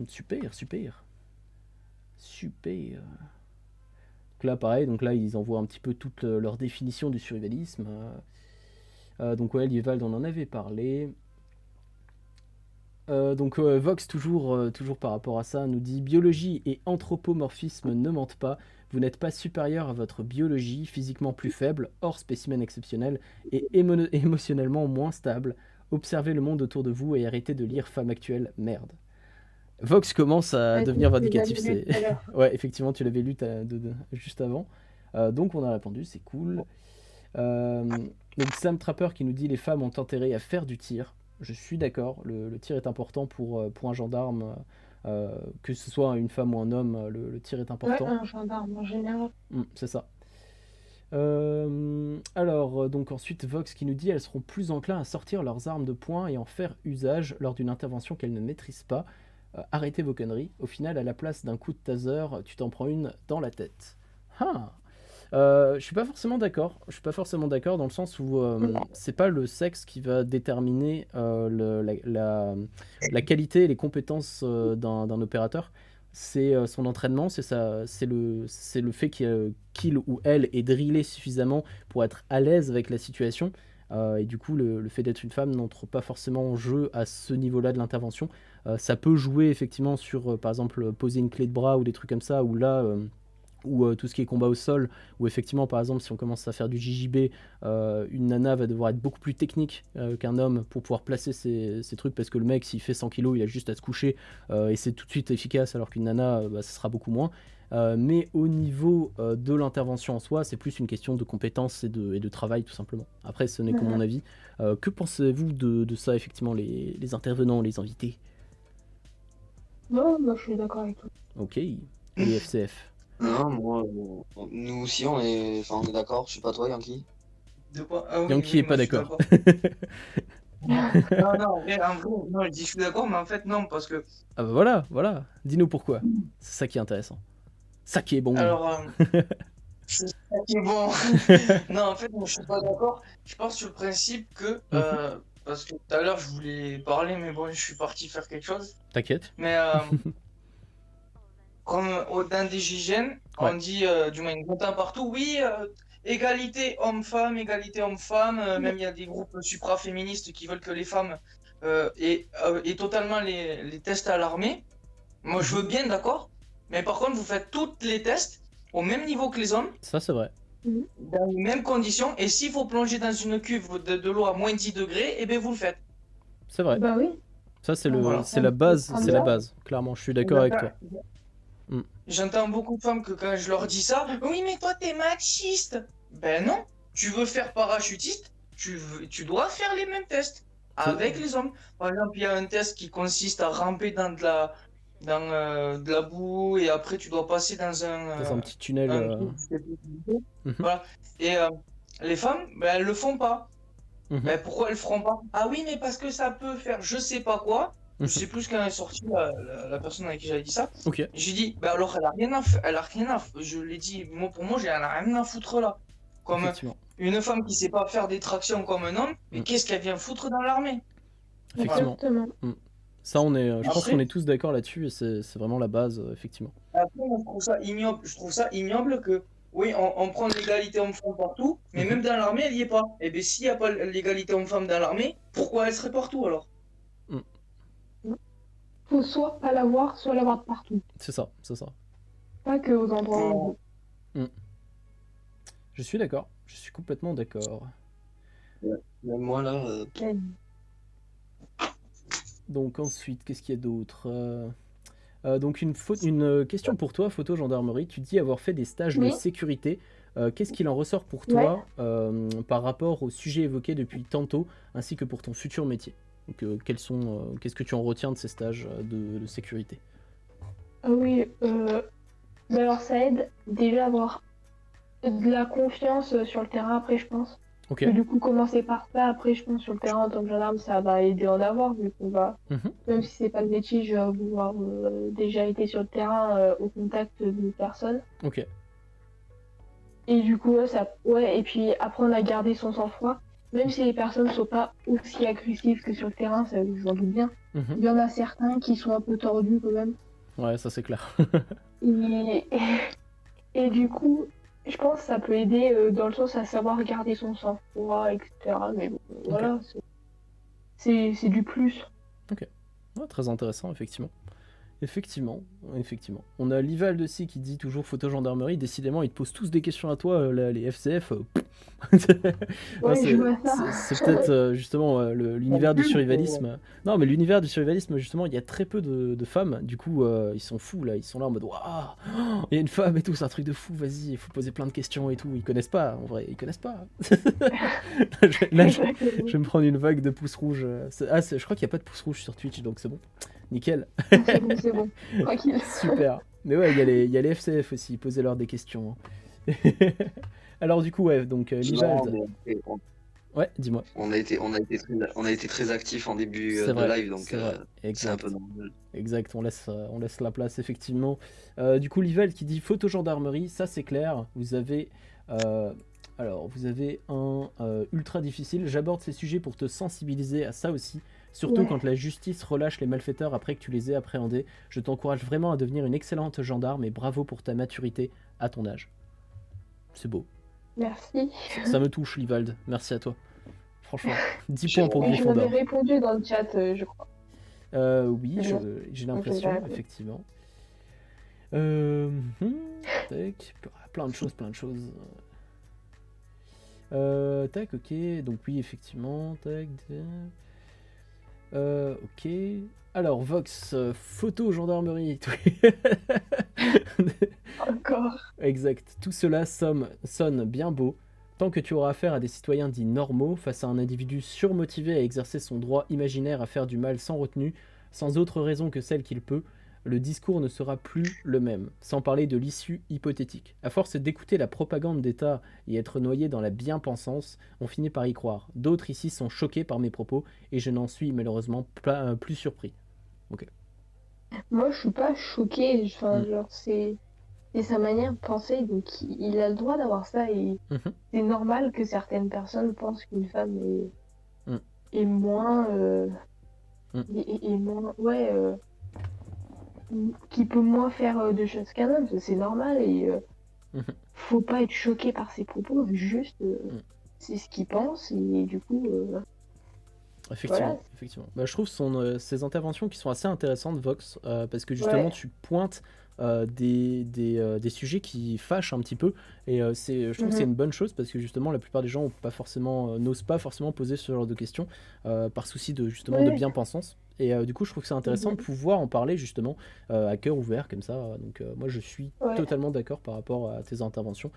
Super. Donc là, pareil, ils envoient un petit peu toute leur définition du survivalisme. Donc ouais, Lievald, on en avait parlé. Vox, toujours par rapport à ça, nous dit: biologie et anthropomorphisme ne mentent pas. Vous n'êtes pas supérieur à votre biologie, physiquement plus faible, hors spécimen exceptionnel, et émotionnellement moins stable. Observez le monde autour de vous et arrêtez de lire Femme actuelle, merde. Vox commence à devenir vindicatif. Ouais, effectivement, tu l'avais lu juste avant. Donc on a répondu, c'est cool. Donc Sam Trapper qui nous dit: les femmes ont intérêt à faire du tir. Je suis d'accord, le tir est important pour un gendarme, que ce soit une femme ou un homme, le tir est important. Ouais, un gendarme en général. C'est ça. Alors, donc ensuite Vox qui nous dit: elles seront plus enclins à sortir leurs armes de poing et en faire usage lors d'une intervention qu'elles ne maîtrisent pas. Arrêtez vos conneries. Au final, à la place d'un coup de taser, tu t'en prends une dans la tête. Je suis pas forcément d'accord. Dans le sens où c'est pas le sexe qui va déterminer la qualité et les compétences d'un opérateur. C'est son entraînement, c'est le fait qu'il ou elle est drillé suffisamment pour être à l'aise avec la situation. Et du coup, le fait d'être une femme n'entre pas forcément en jeu à ce niveau-là de l'intervention. Ça peut jouer effectivement sur, par exemple, poser une clé de bras ou des trucs comme ça, où là, ou tout ce qui est combat au sol, où effectivement, par exemple, si on commence à faire du JJB, une nana va devoir être beaucoup plus technique qu'un homme pour pouvoir placer ces trucs, parce que le mec, s'il fait 100 kg, il a juste à se coucher, et c'est tout de suite efficace, alors qu'une nana, ça sera beaucoup moins. Mais au niveau de l'intervention en soi, c'est plus une question de compétences et de travail, tout simplement. Après, ce n'est que mon avis. Que pensez-vous de ça, effectivement, les intervenants, les invités? Non, moi je suis d'accord avec toi. Ok. Et FCF? Non, moi, nous aussi, on est d'accord. Je suis pas toi, Yankee. De quoi? Yankee est pas d'accord. Non, en vrai, non, je dis je suis d'accord, mais en fait, non, parce que... Ah bah voilà. Dis-nous pourquoi. C'est ça qui est intéressant. Ça qui est bon. Alors, c'est ça qui est bon. Non, en fait, moi, je suis pas d'accord. Je pense sur le principe que parce que tout à l'heure je voulais parler, mais bon, je suis parti faire quelque chose. T'inquiète. Mais comme dans des GIGN, on Ouais. dit, du moins, on entend partout, oui, égalité homme-femme, même il y a des groupes supra-féministes qui veulent que les femmes aient totalement les tests à l'armée. Moi, je veux bien, d'accord, mais par contre, vous faites tous les tests au même niveau que les hommes, Ça, c'est vrai. dans les mêmes conditions, et s'il faut plonger dans une cuve de l'eau à moins 10 degrés, eh bien, vous le faites. C'est vrai. Bah oui. Ça, c'est Voilà. c'est la base. Ah, C'est la bien. base. Clairement, je suis d'accord avec toi. J'entends beaucoup de femmes que quand je leur dis ça, oui, mais toi, t'es machiste. Ben non, tu veux faire parachutiste, tu dois faire les mêmes tests avec les hommes. Par exemple, il y a un test qui consiste à ramper dans de la boue et après tu dois passer dans Dans un petit tunnel. un truc, je sais plus comment c'est. Mhm. Voilà. Et les femmes, ben, elles le font pas. Mhm. Ben, pourquoi elles le feront pas? Ah oui, mais parce que ça peut faire je sais pas quoi. Je sais plus quand elle est sortie, la personne avec qui j'avais dit ça. Ok. J'ai dit, bah alors elle a rien elle a rien à je l'ai dit, moi pour moi, elle a rien à foutre là. Comme Effectivement. une femme qui sait pas faire des tractions comme un homme, mais qu'est-ce qu'elle vient foutre dans l'armée? Effectivement. Exactement. Ça, je pense Après- qu'on est tous d'accord là-dessus et c'est vraiment la base, effectivement. Après, moi, je trouve ça ignoble que, oui, on prend l'égalité homme-femme partout, mais Mhm. même dans l'armée, elle y est pas. Et bien, s'il n'y a pas l'égalité homme-femme dans l'armée, pourquoi elle serait partout alors? Faut soit pas l'avoir, soit l'avoir de partout. C'est ça, c'est ça. Pas que aux endroits où on veut. Je suis d'accord. Je suis complètement d'accord. Même moi, là, Donc ensuite, qu'est-ce qu'il y a d'autre donc une question pour toi, photo gendarmerie. Tu dis avoir fait des stages de Oui. sécurité. Qu'est-ce qu'il en ressort pour toi par rapport au sujet évoqué depuis tantôt, ainsi que pour ton futur métier? Donc, qu'est-ce que tu en retiens de ces stages de sécurité? Ah oui, bah alors ça aide déjà à avoir de la confiance sur le terrain après, je pense. Ok. Et du coup, commencer par ça, après, je pense sur le terrain en tant que gendarme, ça va aider à en avoir, vu qu'on va, Mhm. même si c'est pas le métier, je vais avoir déjà été sur le terrain au contact de personnes. Ok. Et du coup, et puis apprendre à garder son sang-froid, même si les personnes sont pas aussi agressives que sur le terrain, ça, j'en doute bien. Mhm. Il y en a certains qui sont un peu tordus quand même. Ouais, ça c'est clair. Et, et du coup, je pense que ça peut aider dans le sens à savoir garder son sang-froid, etc. Mais bon, voilà, c'est du plus. Ouais, très intéressant, effectivement. Effectivement. On a Lival aussi qui dit toujours photo gendarmerie. Décidément, ils te posent tous des questions à toi, là, les FCF. Ouais, Non, je vois ça. c'est peut-être justement l'univers du survivalisme. Non, mais l'univers du survivalisme, justement, il y a très peu de femmes. Du coup, ils sont fous là. Ils sont là en mode waouh, il y a une femme et tout, c'est un truc de fou. Vas-y, il faut poser plein de questions et tout. Ils connaissent pas, en vrai, ils connaissent pas. Là, je vais me prendre une vague de pouces rouges. Je crois qu'il n'y a pas de pouces rouges sur Twitch, donc c'est bon. Nickel. C'est bon. Tranquille. Super. Mais ouais, il y a les FCF aussi, posez-leur des questions. Hein. Alors du coup, ouais, donc non, Livald. mais Ouais, dis-moi. on a été très actifs en début C'est de vrai, live, donc c'est vrai. c'est un Exact. peu normal. Exact, on laisse la place, effectivement. Du coup, Livald qui dit photo gendarmerie, ça c'est clair. Vous avez un ultra difficile. J'aborde ces sujets pour te sensibiliser à ça aussi. Surtout Ouais. quand la justice relâche les malfaiteurs après que tu les aies appréhendés. Je t'encourage vraiment à devenir une excellente gendarme et bravo pour ta maturité à ton âge. C'est beau. Merci. Ça me touche, Livald. Merci à toi. Franchement, 10 J'ai points pour Et je l'avais Gryffondor. répondu dans le chat, je crois. Oui, C'est j'ai l'impression, Ok, d'accord. effectivement. Tac, plein de choses. Tac, ok, donc oui, effectivement, tac. Ok. Alors, Vox, photo gendarmerie. Encore. Exact. Tout cela sonne bien beau. Tant que tu auras affaire à des citoyens dits normaux, face à un individu surmotivé à exercer son droit imaginaire à faire du mal sans retenue, sans autre raison que celle qu'il peut, le discours ne sera plus le même, sans parler de l'issue hypothétique. À force d'écouter la propagande d'État et être noyé dans la bien-pensance, on finit par y croire. D'autres ici sont choqués par mes propos, et je n'en suis malheureusement plus surpris. Moi, je suis pas choquée. Enfin, Mm. genre, c'est sa manière de penser. Donc, il a le droit d'avoir ça. Et Mhm. c'est normal que certaines personnes pensent qu'une femme est est moins, qui peut moins faire de choses qu'un homme, ça, c'est normal et faut pas être choqué par ses propos, juste c'est ce qu'il pense et du coup Effectivement, voilà. effectivement. Bah, je trouve ses interventions qui sont assez intéressantes, Vox, parce que justement Ouais. tu pointes des sujets qui fâchent un petit peu, et je trouve que c'est une bonne chose parce que justement la plupart des gens n'osent pas forcément poser ce genre de questions par souci de justement de Ouais. bien-pensance. Et du coup, je trouve que c'est intéressant de pouvoir en parler justement à cœur ouvert comme ça. Donc, moi, je suis Ouais. totalement d'accord par rapport à tes interventions.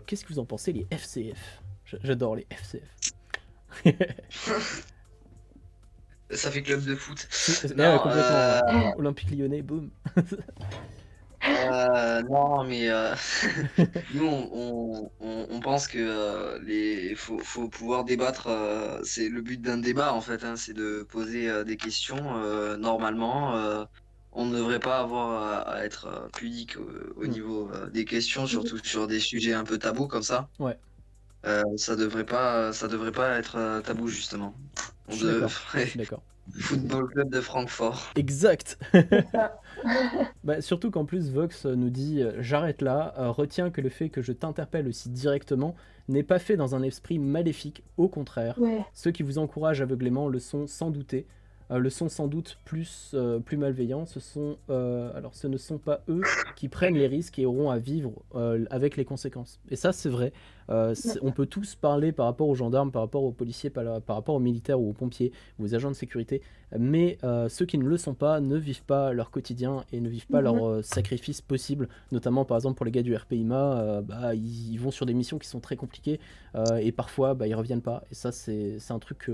Qu'est-ce que vous en pensez, les FCF? J'adore les FCF. Ça fait club de foot. Ouais, Non, complètement. Olympique Lyonnais, boum. non, mais nous, on pense que faut pouvoir débattre. C'est le but d'un débat, en fait, hein, c'est de poser des questions. Normalement, on ne devrait pas avoir à être pudique au niveau des questions, surtout sur des sujets un peu tabous comme ça. Ouais. Ça devrait pas être tabou, justement. Je suis d'accord. Je suis d'accord. Football Club de Francfort. Exact. C'est ça. Bah, surtout qu'en plus Vox nous dit j'arrête là, retiens que le fait que je t'interpelle aussi directement n'est pas fait dans un esprit maléfique, au contraire. Ouais. Ceux qui vous encouragent aveuglément le sont sans douter, plus malveillants. Alors ce ne sont pas eux qui prennent les risques et auront à vivre avec les conséquences. Et ça c'est vrai. On peut tous parler par rapport aux gendarmes, par rapport aux policiers, par rapport aux militaires ou aux pompiers ou aux agents de sécurité, mais ceux qui ne le sont pas ne vivent pas leur quotidien et ne vivent pas leurs sacrifices possibles, notamment par exemple pour les gars du RPIMA, ils vont sur des missions qui sont très compliquées et parfois ils reviennent pas, et ça c'est un truc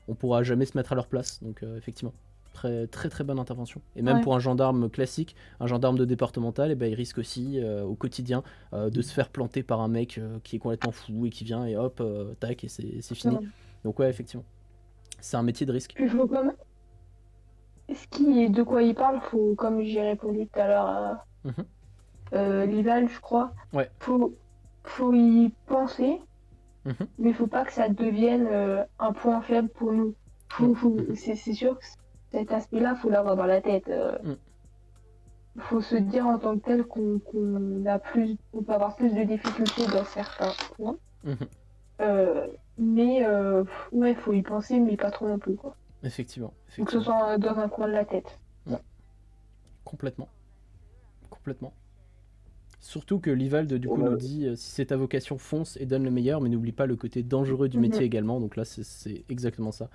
on pourra jamais se mettre à leur place, donc effectivement très très très bonne intervention. Et même pour un gendarme classique, un gendarme de départemental, il risque aussi au quotidien de se faire planter par un mec qui est complètement fou et qui vient et hop tac et c'est fini. Donc ouais, effectivement c'est un métier de risque. Il faut comme de quoi il parle, faut, comme j'ai répondu tout à l'heure à Lival, je crois, Ouais. faut y penser, mais faut pas que ça devienne un point faible pour nous. C'est sûr que cet aspect-là, faut l'avoir dans la tête. Faut se dire en tant que tel qu'on peut avoir plus de difficultés dans certains points. Mais ouais, faut y penser, mais pas trop non plus, quoi. Effectivement. Faut que ce soit dans un coin de la tête. Complètement. Surtout que Livald du coup nous dit si c'est ta vocation, fonce et donne le meilleur, mais n'oublie pas le côté dangereux du métier également. Donc là c'est exactement ça.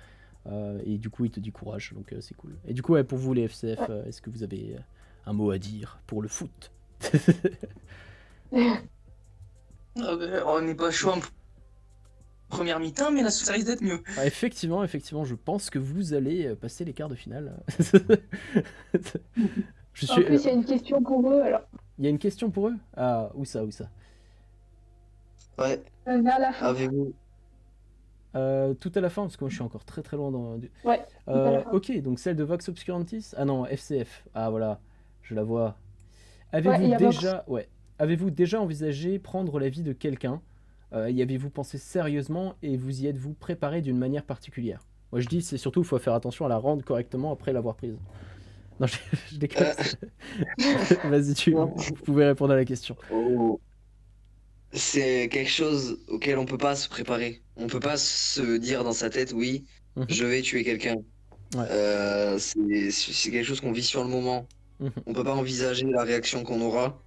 Et du coup il te dit courage, donc c'est cool. Et du coup pour vous les FCF, est-ce que vous avez un mot à dire pour le foot? On n'est pas chaud en première mi-temps, mais là ça risque d'être mieux. Effectivement, je pense que vous allez passer les quarts de finale. En plus, il y a une question pour eux, alors. Il y a une question pour eux? Ah, où ça? Ouais. Vers la fin. Avez-vous tout à la fin, parce que moi je suis encore très très loin dans... Ouais, tout à la fin. Ok, donc celle de Vox Obscurantis? Ah non, FCF. Ah voilà, je la vois. Avez-vous déjà envisagé prendre l'avis de quelqu'un? Y avez-vous pensé sérieusement et vous y êtes-vous préparé d'une manière particulière? Moi je dis, c'est surtout, il faut faire attention à la rendre correctement après l'avoir prise. Non, je déconne. Vas-y, vous pouvez répondre à la question. C'est quelque chose auquel on peut pas se préparer. On peut pas se dire dans sa tête, oui, je vais tuer quelqu'un. C'est quelque chose qu'on vit sur le moment. On peut pas envisager la réaction qu'on aura.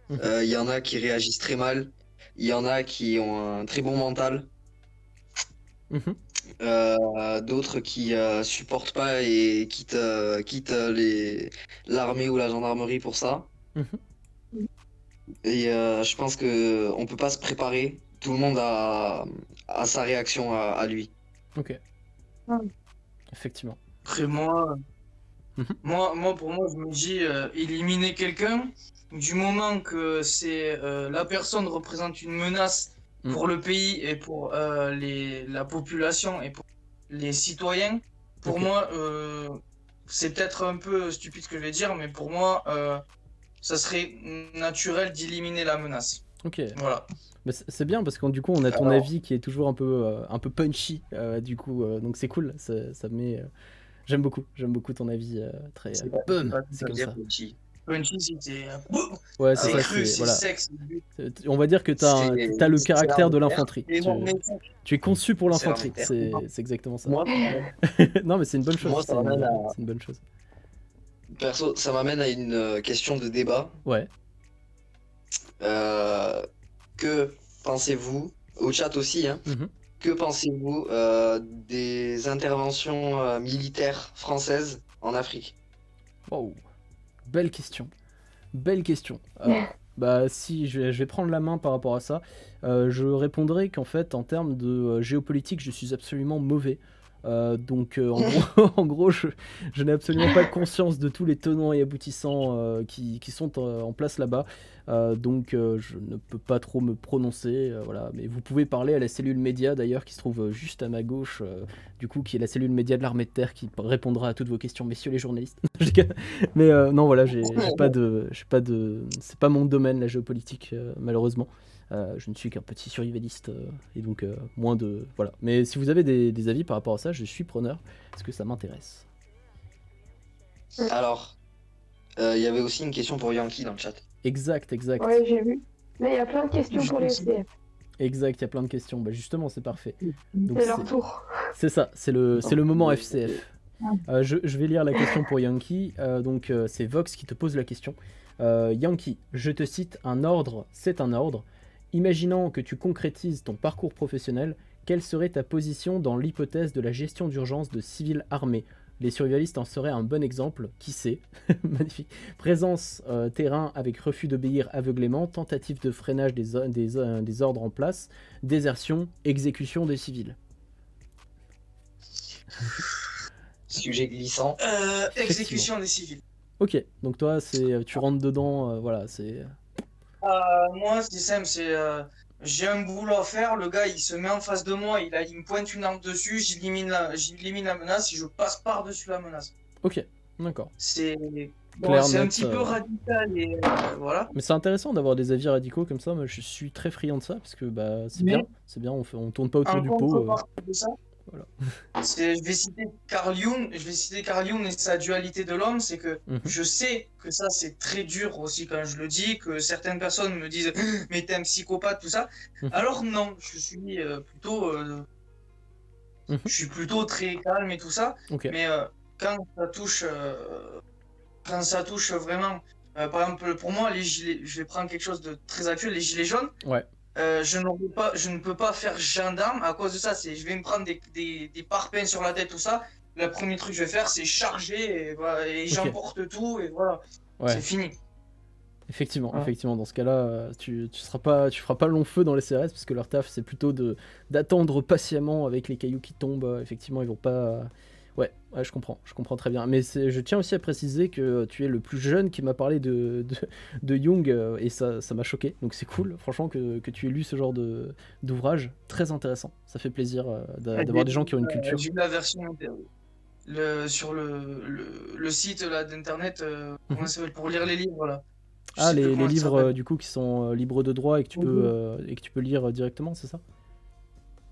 Il y en a qui réagissent très mal. Il y en a qui ont un très bon mental. D'autres qui supportent pas et quittent l'armée ou la gendarmerie pour ça. Et je pense que on peut pas se préparer. Tout le monde a sa réaction à lui. Ok. Effectivement. Après pour moi, je me dis éliminer quelqu'un du moment que c'est la personne représente une menace pour le pays et pour la population et pour les citoyens. Pour moi, c'est peut-être un peu stupide ce que je vais dire, mais pour moi, ça serait naturel d'éliminer la menace. Ok. Voilà. Mais c'est bien parce que du coup on a ton Alors, avis qui est toujours un peu punchy du coup donc c'est cool ça met j'aime beaucoup ton avis très c'est pas, c'est boom pas tout c'est à comme dire ça. petit. Punchy, c'était Ouais c'est Ah c'est ça ouais, cru, c'est c'est voilà. sec. On va dire que c'est t'as le c'est l'arme caractère de de terre. l'infanterie. Et non, mais Tu es conçu pour C'est l'arme de l'infanterie. terre. C'est exactement ça. Moi, Non mais c'est une bonne chose. moi, ça m'amène à, C'est une bonne chose. perso, ça m'amène à une question de débat. Ouais. Euh, que pensez-vous, au chat aussi, hein, Mhm. que pensez-vous des interventions militaires françaises en Afrique? Wow. Belle question. Belle question. Bah si, je vais prendre la main par rapport à ça. Je répondrai qu'en fait, en termes de géopolitique, je suis absolument mauvais. Donc en gros, en gros je n'ai absolument pas conscience de tous les tenants et aboutissants qui sont en place là-bas. Donc je ne peux pas trop me prononcer. Voilà. Mais vous pouvez parler à la cellule média d'ailleurs qui se trouve juste à ma gauche, du coup qui est la cellule média de l'armée de terre qui répondra à toutes vos questions, messieurs les journalistes. Mais non voilà, j'ai pas de, c'est pas mon domaine la géopolitique malheureusement. Je ne suis qu'un petit survivaliste et donc moins de voilà. Mais si vous avez des avis par rapport à ça, je suis preneur parce que ça m'intéresse. Alors, il y avait aussi une question pour Yankee dans le chat. Exact. Ouais, j'ai vu. Mais il y a plein de questions pour les SDF. Exact, il y a plein de questions. Bah justement, c'est parfait. Donc C'est leur tour. c'est ça, c'est le moment FCF. Je vais lire la question pour Yankee. Donc c'est Vox qui te pose la question. Yankee, je te cite, un ordre, c'est un ordre. Imaginant que tu concrétises ton parcours professionnel, quelle serait ta position dans l'hypothèse de la gestion d'urgence de civils armés? Les survivalistes en seraient un bon exemple, qui sait? Magnifique. Présence terrain avec refus d'obéir aveuglément, tentative de freinage des ordres en place, désertion, exécution des civils. Sujet glissant. Exécution des civils. Ok, donc toi, tu rentres dedans, voilà, c'est... Moi, c'est simple, j'ai un boulot à faire, le gars il se met en face de moi, il me pointe une arme dessus, j'élimine la menace et je passe par-dessus la menace. Ok, d'accord. C'est Clair, c'est un net, petit peu radical et voilà. Mais c'est intéressant d'avoir des avis radicaux comme ça, moi je suis très friand de ça, parce que bah, c'est Mais- bien, on tourne pas autour En du pot. contrepartie de ça, Voilà. je vais citer Carl Jung et sa dualité de l'homme, c'est que Mhm. je sais que ça c'est très dur aussi quand je le dis, que certaines personnes me disent mais t'es un psychopathe tout ça. Mhm. Alors non, je suis plutôt je suis plutôt très calme et tout ça, Ok. mais quand ça touche vraiment, par exemple pour moi les gilets, je vais prendre quelque chose de très actuel, les gilets jaunes. Ouais. Je ne peux pas faire gendarme à cause de ça. Je vais me prendre des parpaings sur la tête, tout ça. Le premier truc que je vais faire, c'est charger et, voilà, et Ok. j'emporte tout et voilà. Ouais. C'est fini. Effectivement, Ouais. effectivement, dans ce cas-là, tu feras pas long feu dans les CRS, parce que leur taf c'est plutôt d'attendre patiemment avec les cailloux qui tombent. Effectivement, ils vont pas. Ouais, je comprends très bien. Mais je tiens aussi à préciser que tu es le plus jeune qui m'a parlé de Jung, et ça m'a choqué. Donc c'est cool, franchement, que tu aies lu ce genre d'ouvrage. Très intéressant. Ça fait plaisir d'avoir des gens qui ont une culture. J'ai eu la version sur le site là d'internet comment ça s'appelle, pour lire les livres là. Je Ah, sais plus les comment ça livres s'appelle. du coup qui sont libres de droit et que tu peux lire directement, c'est ça?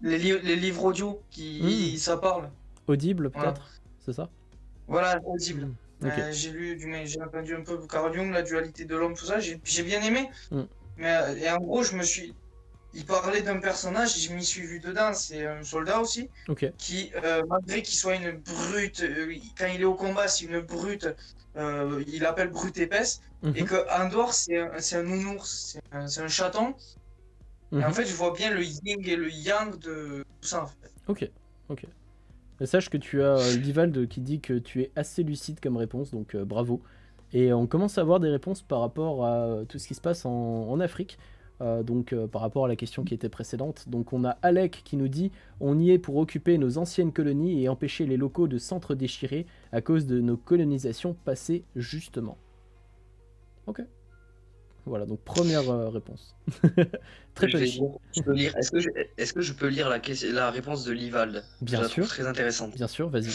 Les livres audio qui ça parle. Audible Voilà. peut-être, c'est ça? Voilà, audible. Ok. J'ai entendu un peu Carl Jung, la dualité de l'homme, tout ça, j'ai bien aimé. Mm. Mais et en gros, il parlait d'un personnage, je m'y suis vu dedans, c'est un soldat aussi, Ok. qui, malgré qu'il soit une brute, quand il est au combat, c'est une brute, il appelle brute épaisse, et Mhm. qu'en dehors, c'est un nounours, c'est un chaton. Et en Mhm. fait, je vois bien le yin et le yang de tout ça, en fait. Ok. Mais sache que tu as Livald qui dit que tu es assez lucide comme réponse, donc bravo. Et on commence à avoir des réponses par rapport à tout ce qui se passe en Afrique, donc par rapport à la question qui était précédente. Donc on a Alec qui nous dit « On y est pour occuper nos anciennes colonies et empêcher les locaux de s'entre-déchirer à cause de nos colonisations passées justement. » Ok. Voilà, donc première réponse. Très Je vais punchy. lire. Je peux lire. Est-ce que je peux lire la réponse de Livald? Bien Je la trouve sûr. très intéressante. Bien sûr, vas-y.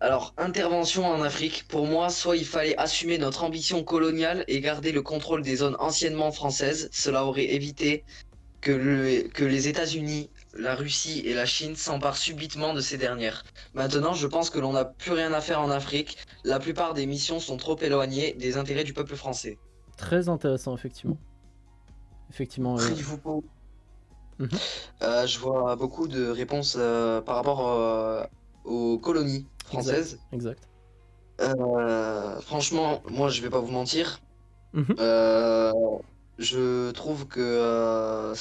Alors, intervention en Afrique, pour moi, soit il fallait assumer notre ambition coloniale et garder le contrôle des zones anciennement françaises. Cela aurait évité que les États-Unis, la Russie et la Chine s'emparent subitement de ces dernières. Maintenant, je pense que l'on n'a plus rien à faire en Afrique. La plupart des missions sont trop éloignées des intérêts du peuple français. Très intéressant, effectivement. Effectivement. Après, il faut pas. Je vois beaucoup de réponses par rapport aux colonies françaises. Exact. Franchement, moi, je vais pas vous mentir. Mhm. Je trouve que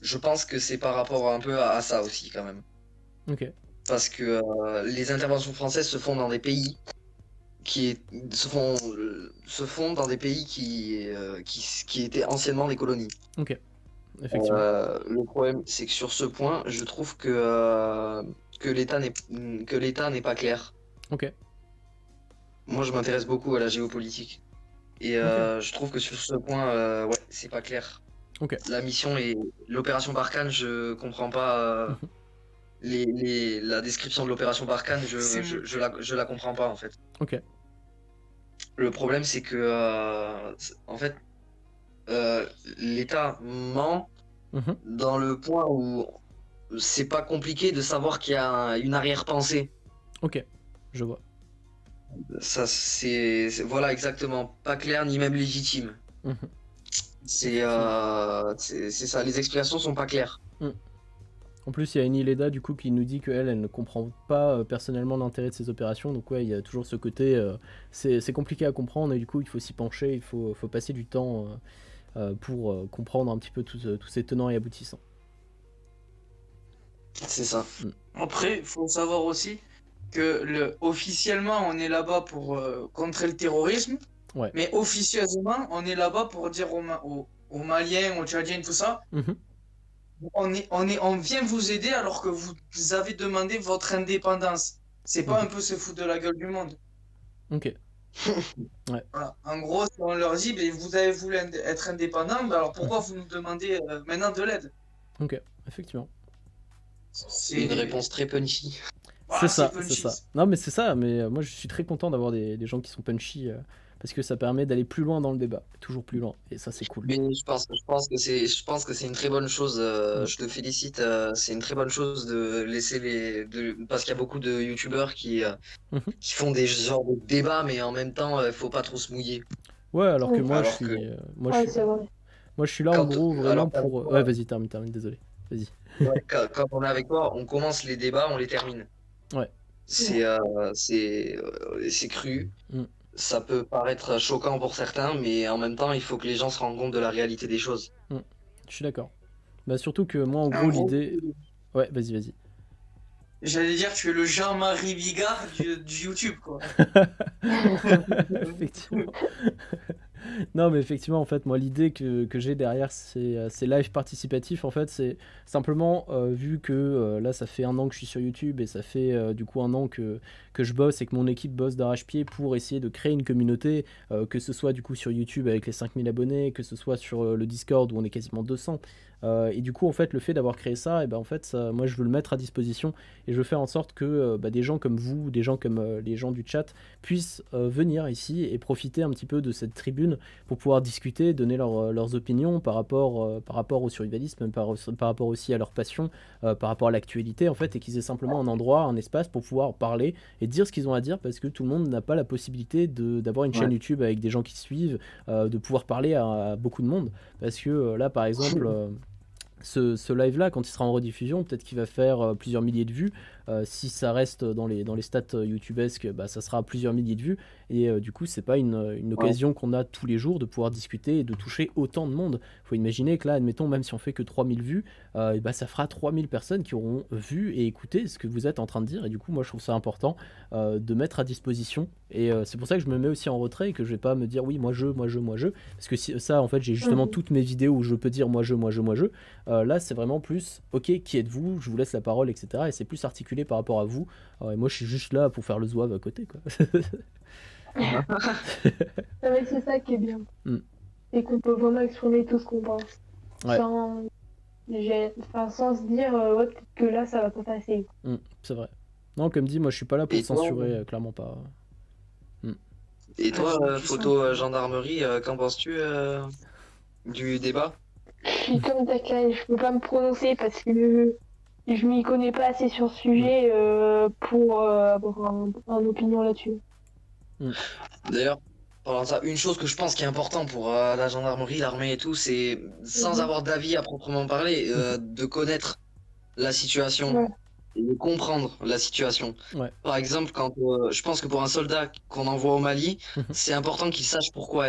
je pense que c'est par rapport un peu à ça aussi quand même. Ok. Parce que les interventions françaises se font dans des pays se font dans des pays qui étaient anciennement des colonies. Ok. Effectivement. Le problème, c'est que sur ce point, je trouve que l'État n'est pas clair. Ok. Moi, je m'intéresse beaucoup à la géopolitique. Et je trouve que sur ce point, ouais, c'est pas clair. Ok. La mission et l'opération Barkhane, je comprends pas. La description de l'opération Barkhane, je la comprends pas en fait. Ok. Le problème, c'est que en fait, l'État ment Mhm. dans le point où c'est pas compliqué de savoir qu'il y a une arrière-pensée. Ok. Je vois. Ça, voilà, exactement, pas clair ni même légitime. Mhm. C'est ça, les explications sont pas claires. En plus, il y a Enileda du coup qui nous dit qu'elle ne comprend pas personnellement l'intérêt de ces opérations. Donc ouais, il y a toujours ce côté, c'est compliqué à comprendre et du coup il faut s'y pencher, il faut passer du temps pour comprendre un petit peu tous ces tenants et aboutissants. C'est ça. Après, il faut savoir aussi que officiellement, on est là-bas pour contrer le terrorisme. Ouais. Mais officieusement, on est là-bas pour dire aux Maliens, aux Tchadiens, tout ça, on vient vous aider alors que vous avez demandé votre indépendance. C'est pas un peu se foutre de la gueule du monde. Ok. Ouais. Voilà. En gros, si on leur dit, vous avez voulu être indépendant, alors pourquoi vous nous demandez maintenant de l'aide? Ok, effectivement. C'est une réponse très punchy. C'est ça, c'est ça. Non mais c'est ça, mais moi je suis très content d'avoir des gens qui sont punchy parce que ça permet d'aller plus loin dans le débat, toujours plus loin, et ça c'est cool. Mais je pense que c'est une très bonne chose. Je te félicite. C'est une très bonne chose de laisser parce qu'il y a beaucoup de youtubeurs qui font des genres de débats, mais en même temps, faut pas trop se mouiller. Ouais, alors que moi Alors je suis, que- moi je suis là en gros vraiment pour. Ouais, vas-y, termine, désolé, vas-y. Ouais, quand on est avec toi, on commence les débats, on les termine. Ouais. C'est cru. Ça peut paraître choquant pour certains, mais en même temps, il faut que les gens se rendent compte de la réalité des choses. Je suis d'accord. Bah surtout que moi en gros l'idée. Ouais, vas-y. J'allais dire, tu es le Jean-Marie Bigard du YouTube, quoi. Effectivement. Non mais effectivement en fait moi l'idée que j'ai derrière ces lives participatifs en fait c'est simplement vu que là ça fait 1 an que je suis sur YouTube et ça fait du coup 1 an que je bosse et que mon équipe bosse d'arrache-pied pour essayer de créer une communauté que ce soit du coup sur YouTube avec les 5000 abonnés, que ce soit sur le Discord où on est quasiment 200 et du coup en fait le fait d'avoir créé ça et ben en fait ça, moi je veux le mettre à disposition et je veux faire en sorte que des gens comme vous, des gens comme les gens du chat puissent venir ici et profiter un petit peu de cette tribune pour pouvoir discuter, donner leurs opinions par rapport au survivalisme, par rapport aussi à leur passion, par rapport à l'actualité en fait, et qu'ils aient simplement un endroit, un espace pour pouvoir parler et dire ce qu'ils ont à dire parce que tout le monde n'a pas la possibilité d'avoir une chaîne YouTube avec des gens qui suivent, de pouvoir parler à beaucoup de monde parce que là par exemple ce live là quand il sera en rediffusion peut-être qu'il va faire plusieurs milliers de vues, si ça reste dans les stats youtubesques ça sera plusieurs milliers de vues et du coup c'est pas une occasion qu'on a tous les jours de pouvoir discuter et de toucher autant de monde. Faut imaginer que là admettons même si on fait que 3000 vues ça fera 3000 personnes qui auront vu et écouté ce que vous êtes en train de dire et du coup moi je trouve ça important de mettre à disposition et c'est pour ça que je me mets aussi en retrait et que je vais pas me dire oui moi je parce que ça en fait j'ai justement toutes mes vidéos où je peux dire moi je là c'est vraiment plus ok qui êtes-vous, je vous laisse la parole etc et c'est plus articulé par rapport à vous et moi je suis juste là pour faire le zouave à côté quoi. C'est ça qui est bien et qu'on peut vraiment exprimer tout ce qu'on pense sans se dire que là ça va pas passer. C'est vrai, Non, comme dit, moi je suis pas là pour Et toi, censurer, clairement pas. et toi, Ouais, photo gendarmerie, qu'en penses-tu du débat? Je suis comme Declan, je peux pas me prononcer parce que je m'y connais pas assez sur ce sujet pour avoir un opinion là-dessus. D'ailleurs, parlant de ça, une chose que je pense qui est important pour la gendarmerie, l'armée et tout, c'est sans Mhm. avoir d'avis à proprement parler, de connaître la situation Ouais. et de comprendre la situation. Ouais. Par exemple, quand je pense que pour un soldat qu'on envoie au Mali, c'est important qu'il sache pourquoi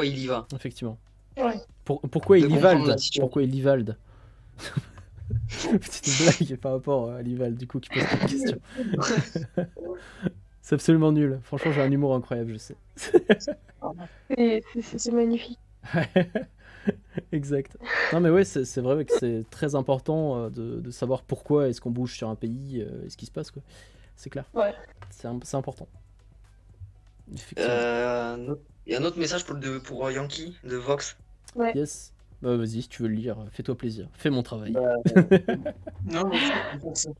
il y va. Effectivement. Ouais. Pourquoi De il comprendre la Ivalde situation. Pourquoi il Ivalde Petite blague par rapport à Lival, du coup, qui pose plein de questions. C'est absolument nul. Franchement, j'ai un humour incroyable, je sais. C'est magnifique. Exact. Non, mais ouais, c'est vrai que c'est très important de savoir pourquoi est-ce qu'on bouge sur un pays et ce qui se passe, quoi. C'est clair. Ouais. C'est important. Effectivement. Il y a un autre message pour Yankee de Vox. Ouais. Yes. Bah, vas-y, si tu veux le lire, fais-toi plaisir. Fais mon travail. Non,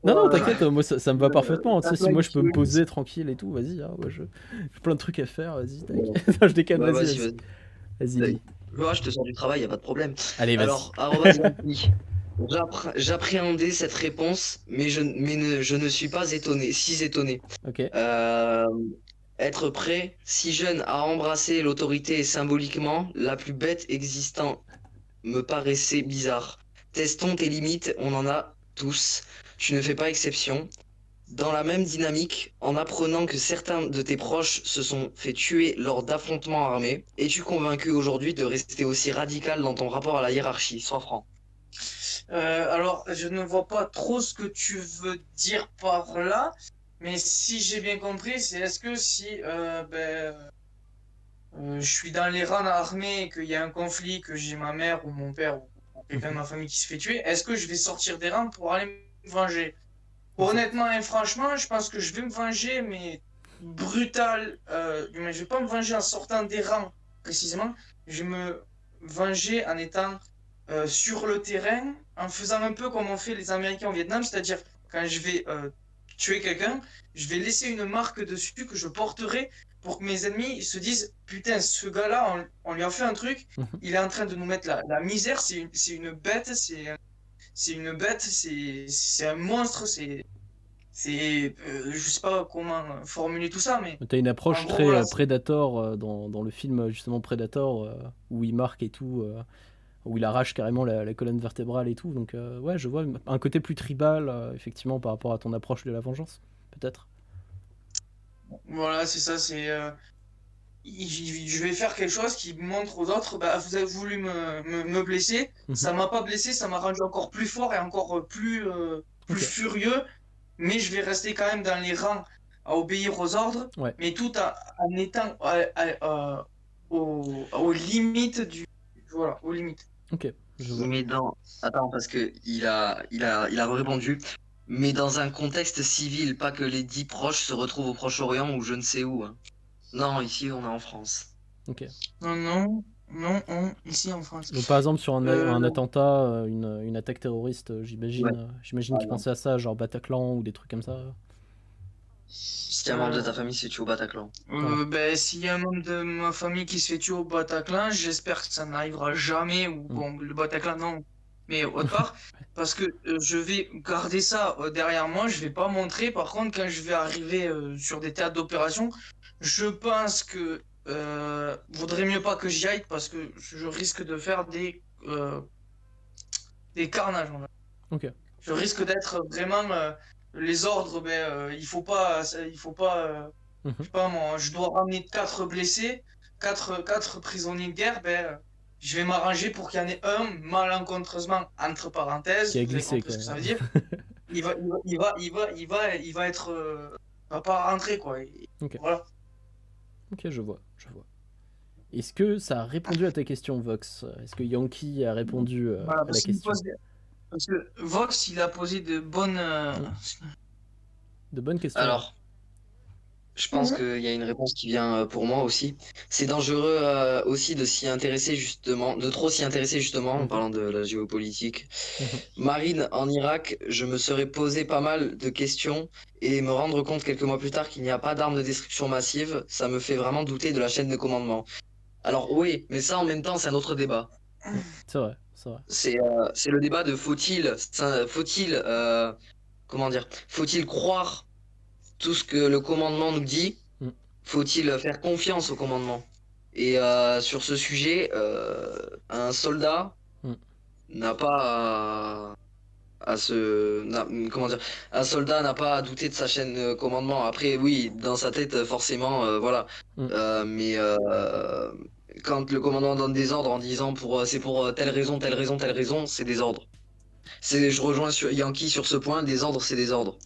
Non, t'inquiète, moi ça me va parfaitement. Tu sais, si moi je peux me poser tranquille et tout, vas-y. Hein, moi, j'ai plein de trucs à faire, vas-y. Je déconne, Ouais, vas-y. vas-y. Vas-y. Ouais, je te sors du travail, y a pas de problème. Allez, vas-y. Alors, Yankee, j'appréhendais cette réponse, mais je ne suis pas si étonné. Ok. Être prêt, si jeune, à embrasser l'autorité symboliquement la plus bête existant me paraissait bizarre. Testons tes limites, on en a tous. Tu ne fais pas exception. Dans la même dynamique, en apprenant que certains de tes proches se sont fait tuer lors d'affrontements armés, es-tu convaincu aujourd'hui de rester aussi radical dans ton rapport à la hiérarchie? Sois franc. Alors, je ne vois pas trop ce que tu veux dire par là, mais si j'ai bien compris, c'est est-ce que si je suis dans les rangs armés et qu'il y a un conflit, que j'ai ma mère ou mon père ou quelqu'un de ma famille qui se fait tuer, est-ce que je vais sortir des rangs pour aller me venger? Honnêtement et franchement, je pense que je vais me venger, mais brutal. Mais je vais pas me venger en sortant des rangs, précisément. Je vais me venger en étant sur le terrain, en faisant un peu comme ont fait les Américains au Vietnam, c'est-à-dire quand je vais tuer quelqu'un, je vais laisser une marque dessus que je porterai pour que mes ennemis se disent putain, ce gars-là, on lui a fait un truc, il est en train de nous mettre la misère, c'est une bête, c'est une bête, c'est un monstre, je sais pas comment formuler tout ça, mais T'as une approche en gros, très voilà, Predator dans le film justement Predator où il marque et tout, où il arrache carrément la colonne vertébrale et tout. Donc ouais, je vois un côté plus tribal effectivement par rapport à ton approche de la vengeance, peut-être. voilà, c'est ça, je vais faire quelque chose qui montre aux autres, bah, vous avez voulu me blesser, ça m'a pas blessé, ça m'a rendu encore plus fort et encore plus Ok. furieux, mais je vais rester quand même dans les rangs à obéir aux ordres, Ouais. mais tout en étant aux limites voilà, aux limites. Ok, je vois. Mais attends, parce que il a répondu. Mais dans un contexte civil, pas que les 10 proches se retrouvent au Proche-Orient ou je ne sais où. Hein. Non, ici on est en France. Ok. Non, ici en France. Donc par exemple sur un attentat, une attaque terroriste, j'imagine, Ouais. j'imagine qu'ils pensaient à ça, genre Bataclan ou des trucs comme ça. Si un membre de ta famille se fait tuer au Bataclan. S'il y a un membre de ma famille qui se fait tuer au Bataclan, j'espère que ça n'arrivera jamais, ou bon, le Bataclan non, mais autre part, parce que je vais garder ça derrière moi, je vais pas montrer. Par contre, quand je vais arriver sur des théâtres d'opération, je pense que vaudrait mieux pas que j'y aille parce que je risque de faire des carnages. Ok. Je risque d'être vraiment les ordres, il faut pas, je sais pas moi, je dois ramener 4 blessés, 4 prisonniers de guerre, je vais m'arranger pour qu'il y en ait un malencontreusement, entre parenthèses, Qui a vous avez glissé, compris ce que quoi. ça veut dire. Il va être, va pas rentrer quoi. Ok. Voilà. Ok, je vois. Est-ce que ça a répondu à ta question, Vox? Est-ce que Yankee a répondu Voilà, à la question? parce que Vox, il a posé de bonnes De bonnes questions. Alors, Je pense Mhm. qu'il y a une réponse qui vient pour moi aussi. C'est dangereux aussi de s'y intéresser justement, de trop s'y intéresser justement en Mhm, parlant de la géopolitique. mhm. Marine en Irak, je me serais posé pas mal de questions et me rendre compte quelques mois plus tard qu'il n'y a pas d'armes de destruction massive, ça me fait vraiment douter de la chaîne de commandement. Alors oui, mais ça en même temps c'est un autre débat. C'est vrai, c'est vrai. C'est le débat de comment dire, faut-il croire tout ce que le commandement nous dit? Mm. Faut-il faire confiance au commandement? Et sur ce sujet, un soldat Mm. n'a pas comment dire, un soldat n'a pas à douter de sa chaîne de commandement. Après, oui, dans sa tête, forcément, voilà. Mm. Mais quand le commandant donne des ordres en disant c'est pour telle raison, telle raison, telle raison, c'est des ordres. Je rejoins Yankee sur ce point, des ordres, c'est des ordres.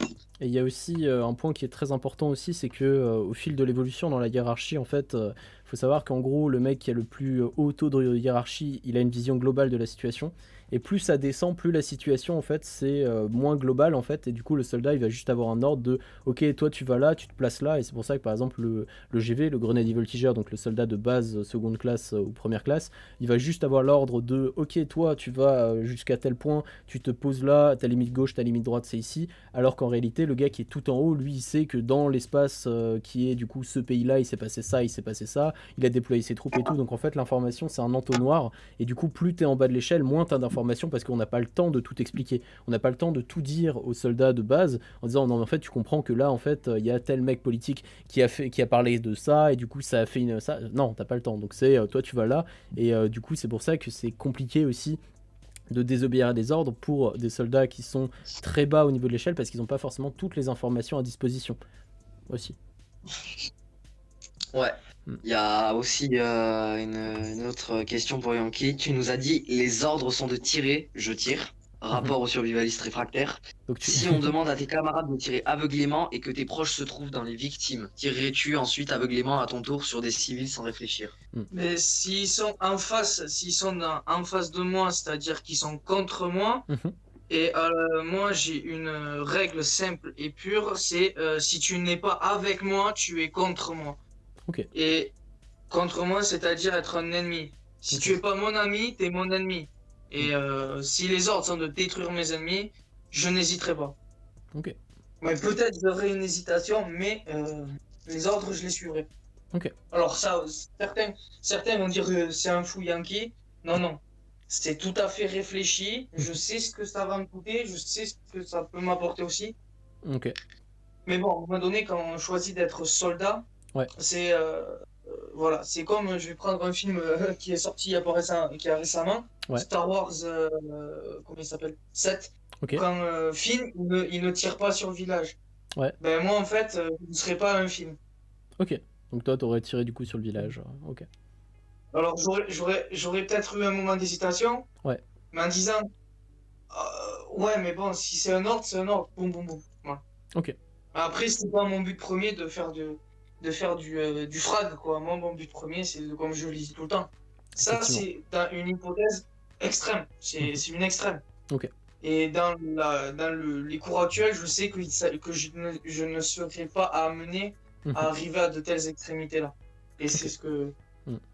Et il y a aussi un point qui est très important aussi, c'est que au fil de l'évolution dans la hiérarchie, en fait, faut savoir qu'en gros, le mec qui a le plus haut taux de hiérarchie, il a une vision globale de la situation. Et plus ça descend, plus la situation, en fait, c'est moins global, en fait. Et du coup, le soldat, il va juste avoir un ordre de, ok, toi, tu vas là, tu te places là. Et c'est pour ça que, par exemple, le GV, le Grenadier Voltigeur, donc le soldat de base, seconde classe ou première classe, il va juste avoir l'ordre de, ok, toi, tu vas jusqu'à tel point, tu te poses là, ta limite gauche, ta limite droite, c'est ici. Alors qu'en réalité, le gars qui est tout en haut, lui, il sait que dans l'espace qui est du coup ce pays-là, il s'est passé ça, il s'est passé ça, il a déployé ses troupes et tout. Donc en fait, l'information, c'est un entonnoir. Et du coup, plus t'es en bas de l'échelle, moins t'as d'informations parce qu'on n'a pas le temps de tout expliquer. On n'a pas le temps de tout dire aux soldats de base en disant non, mais en fait, tu comprends que là, en fait, il y a tel mec politique qui a parlé de ça et du coup, ça a fait ça. Non, t'as pas le temps. Donc c'est toi, tu vas là. Et du coup, c'est pour ça que c'est compliqué aussi de désobéir à des ordres pour des soldats qui sont très bas au niveau de l'échelle parce qu'ils n'ont pas forcément toutes les informations à disposition aussi. Ouais. Mm. Il y a aussi une autre question pour Yankee. Tu nous as dit les ordres sont de tirer, je tire. Rapport au survivaliste réfractaire. Donc tu... Si on demande à tes camarades de tirer aveuglément et que tes proches se trouvent dans les victimes, tirerais-tu ensuite aveuglément à ton tour sur des civils sans réfléchir? Mais s'ils sont en face, en face de moi, c'est-à-dire qu'ils sont contre moi, Mhm. et moi j'ai une règle simple et pure, c'est si tu n'es pas avec moi, tu es contre moi. Ok. Et contre moi, c'est-à-dire être un ennemi. Si Ok. tu es pas mon ami, t'es mon ennemi. Et si les ordres sont de détruire mes ennemis, je n'hésiterai pas. Ok. Mais peut-être j'aurai une hésitation, mais les ordres, je les suivrai. Ok. Alors ça, certains vont dire que c'est un fou Yankee. Non, non. C'est tout à fait réfléchi. Je sais ce que ça va me coûter. Je sais ce que ça peut m'apporter aussi. Ok. Mais bon, à un moment donné, quand on choisit d'être soldat, Ouais. c'est voilà, c'est comme je vais prendre un film qui est sorti il y a pas récemment, Ouais. Star Wars, comment il s'appelle? 7. Ok. Quand Finn, il ne tire pas sur le village. Ouais. Ben moi, en fait, je ne serais pas un film. Ok. Donc toi, t'aurais tiré du coup sur le village. Ok. Alors, j'aurais peut-être eu un moment d'hésitation, Ouais. mais en disant, ouais, mais bon, si c'est un ordre, c'est un ordre. Boum, boum, boum. Voilà. Ok. Après, c'est pas mon but premier de faire du frag, quoi. Moi, mon but premier, c'est comme je le dis tout le temps. Ça, c'est dans une hypothèse extrême. C'est une extrême. Ok. Et dans les cours actuels, je sais que je ne serai pas amené à arriver à de telles extrémités-là. Et c'est ce que...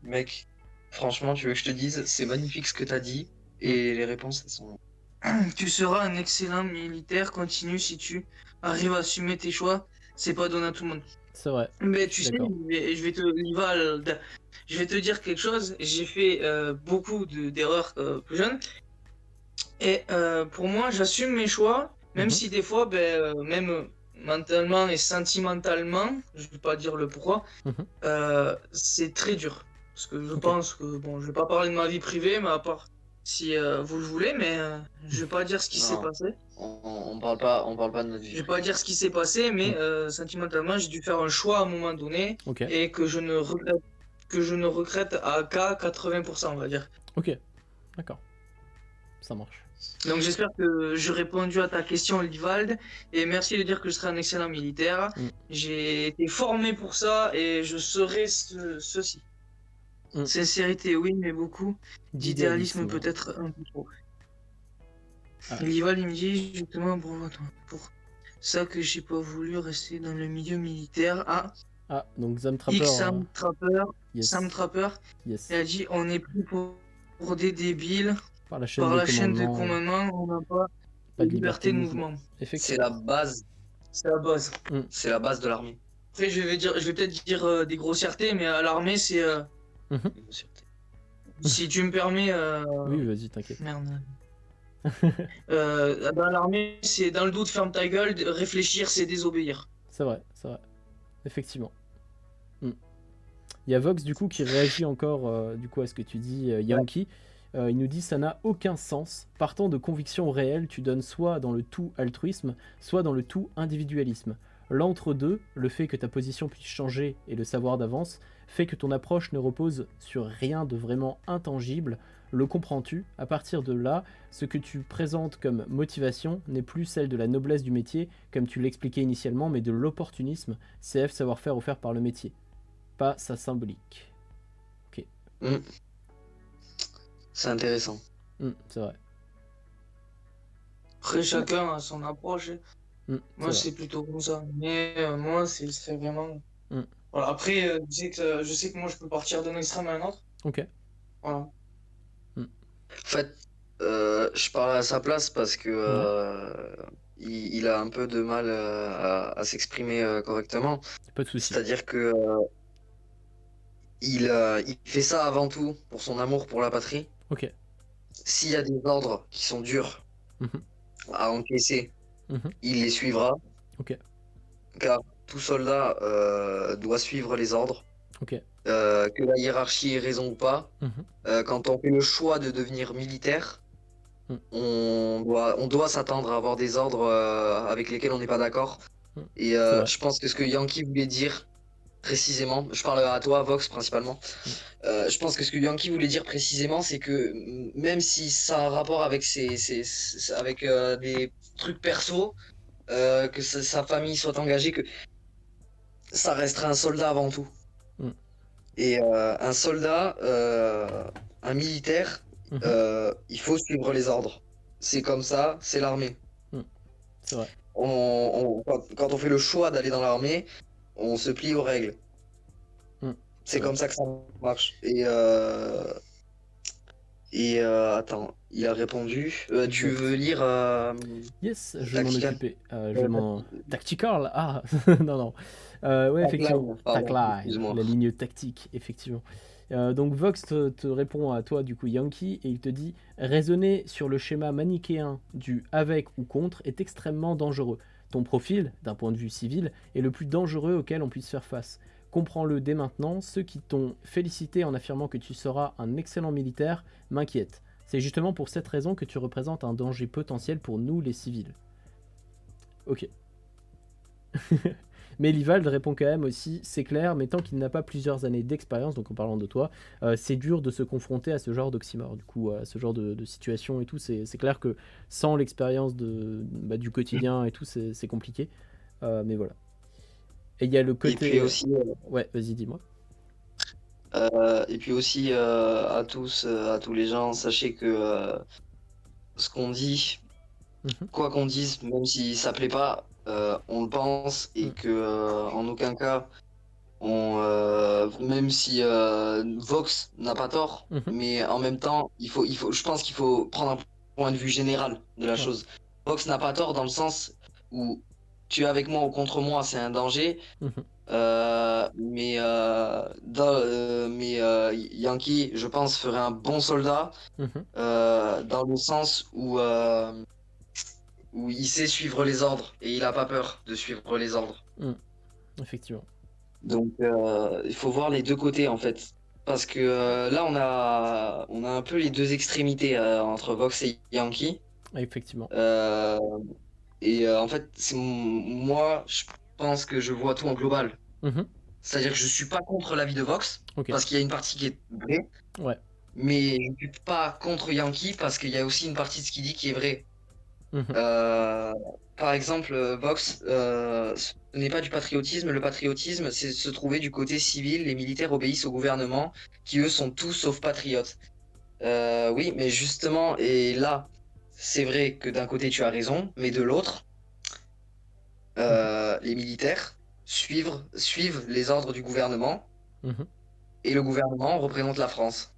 Mec, franchement, tu veux que je te dise, c'est magnifique ce que t'as dit. Et les réponses, elles sont... Tu seras un excellent militaire, continue si tu arrives à assumer tes choix. C'est pas donné à tout le monde. C'est vrai. Mais tu sais, je vais te dire quelque chose. J'ai fait beaucoup d'erreurs plus jeunes. Et pour moi, j'assume mes choix, même si des fois, même mentalement et sentimentalement, je vais pas dire le pourquoi, c'est très dur. Parce que je pense que, bon, je vais pas parler de ma vie privée, mais à part si vous le voulez, mais je vais pas dire ce qui s'est passé. On parle pas de notre vie. Je vais pas dire ce qui s'est passé, mais sentimentalement, j'ai dû faire un choix à un moment donné et que je ne regrette à 80%, on va dire. Ok, d'accord. Ça marche. Donc j'espère que j'ai répondu à ta question, Livald, et merci de dire que je serai un excellent militaire. J'ai été formé pour ça et je serai ceci. Sincérité, oui, mais beaucoup d'idéalisme, peut-être un peu trop. Livald, il me dit justement pour ça que j'ai pas voulu rester dans le milieu militaire. Ah, donc Sam Trapper. Sam Trapper. Yes. Sam Trapper. Yes. Il a dit on n'est plus pour des débiles. Par la chaîne, Par de, la chaîne de commandement, commandement, on n'a pas pas de liberté de mouvement. C'est Effectivement. la base. C'est la base. C'est la base de l'armée. Après, je vais peut-être dire des grossièretés, mais à l'armée, c'est. Si tu me permets. Oui, vas-y, t'inquiète. Merde. Dans l'armée, c'est dans le doute, ferme ta gueule, réfléchir, c'est désobéir. C'est vrai, effectivement. Il y a Vox du coup qui réagit encore du coup à ce que tu dis, Yankee. Il nous dit ça n'a aucun sens. Partant de convictions réelles, tu donnes soit dans le tout altruisme, soit dans le tout individualisme. L'entre-deux, le fait que ta position puisse changer et le savoir d'avance, fait que ton approche ne repose sur rien de vraiment intangible. Le comprends-tu? À partir de là, ce que tu présentes comme motivation n'est plus celle de la noblesse du métier, comme tu l'expliquais initialement, mais de l'opportunisme, CF savoir-faire offert par le métier. Pas sa symbolique. Ok. C'est intéressant. C'est vrai. Après, chacun a son approche. Moi, c'est plutôt comme ça. Mais moi, c'est vraiment. Voilà. Après, je sais que moi, je peux partir d'un extrême à un autre. Ok. Voilà. En fait, je parle à sa place parce que il a un peu de mal à s'exprimer correctement. Pas de souci. C'est-à-dire que il fait ça avant tout pour son amour pour la patrie. Ok. S'il y a des ordres qui sont durs à encaisser, il les suivra. Ok. Car tout soldat doit suivre les ordres. Ok. Que la hiérarchie ait raison ou pas. Quand on fait le choix de devenir militaire, on doit s'attendre à avoir des ordres avec lesquels on n'est pas d'accord. Et je pense que ce que Yankee voulait dire précisément, je parle à toi, Vox, principalement, je pense que ce que Yankee voulait dire précisément, c'est que même si ça a un rapport avec, avec des trucs perso, que sa famille soit engagée, que ça resterait un soldat avant tout. Et un soldat, un militaire, il faut suivre les ordres. C'est comme ça, c'est l'armée. C'est vrai. Quand on fait le choix d'aller dans l'armée, on se plie aux règles. C'est comme ça que ça marche. Et attends, il a répondu. Tu veux lire Yes, je vais m'en occuper. Tactical. Ah, non. Ouais, effectivement. Tagline, la ligne tactique, effectivement. Donc Vox te répond à toi, du coup, Yankee, et il te dit « Raisonner sur le schéma manichéen du avec ou contre est extrêmement dangereux. Ton profil, d'un point de vue civil, est le plus dangereux auquel on puisse faire face. Comprends-le dès maintenant, ceux qui t'ont félicité en affirmant que tu seras un excellent militaire m'inquiètent. C'est justement pour cette raison que tu représentes un danger potentiel pour nous les civils. » Ok. Mais Livald répond quand même aussi, c'est clair, mais tant qu'il n'a pas plusieurs années d'expérience, donc en parlant de toi, c'est dur de se confronter à ce genre d'oxymore, du coup, à ce genre de situation et tout. C'est clair que sans l'expérience du quotidien et tout, c'est compliqué. Mais voilà. Et il y a le côté... Et puis aussi... Ouais, vas-y, dis-moi. Et puis aussi, à tous les gens, sachez que ce qu'on dit, quoi qu'on dise, même si ça plaît pas, on le pense et que en aucun cas, même si Vox n'a pas tort, mais en même temps, je pense qu'il faut prendre un point de vue général de la chose. Vox n'a pas tort dans le sens où tu es avec moi ou contre moi, c'est un danger. Mais Yankee, je pense, ferait un bon soldat dans le sens où il sait suivre les ordres et il a pas peur de suivre les ordres. Effectivement. Donc il faut voir les deux côtés en fait, parce que là on a un peu les deux extrémités entre Vox et Yankee. Effectivement. Et en fait, moi je pense que je vois tout en global. C'est-à-dire que je suis pas contre l'avis de Vox, parce qu'il y a une partie qui est vraie, mais je suis pas contre Yankee parce qu'il y a aussi une partie de ce qu'il dit qui est vraie. Par exemple, Vox, ce n'est pas du patriotisme. Le patriotisme, c'est se trouver du côté civil. Les militaires obéissent au gouvernement, qui eux sont tous sauf patriotes. Oui, mais justement, et là, c'est vrai que d'un côté tu as raison, mais de l'autre, les militaires suivent les ordres du gouvernement, et le gouvernement représente la France.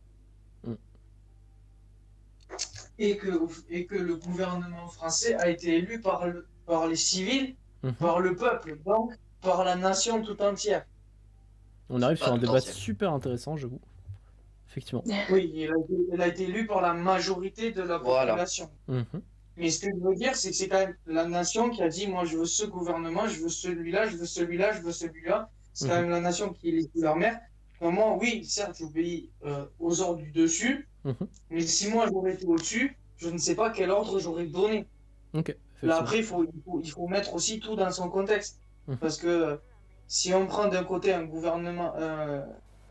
Et que le gouvernement français a été élu par les civils, par le peuple, donc par la nation tout entière. On arrive sur un débat super intéressant, j'avoue. Effectivement. Oui, il a été élu par la majorité de la population. Mais ce que je veux dire, c'est que c'est quand même la nation qui a dit, moi je veux ce gouvernement, je veux celui-là, je veux celui-là, je veux celui-là. C'est quand même la nation qui élit leur mère. Moi, oui, certes, j'obéis aux ordres du dessus, mais si moi j'aurais été au-dessus, je ne sais pas quel ordre j'aurais donné. Là, après, il faut mettre aussi tout dans son contexte. Parce que si on prend d'un côté un gouvernement,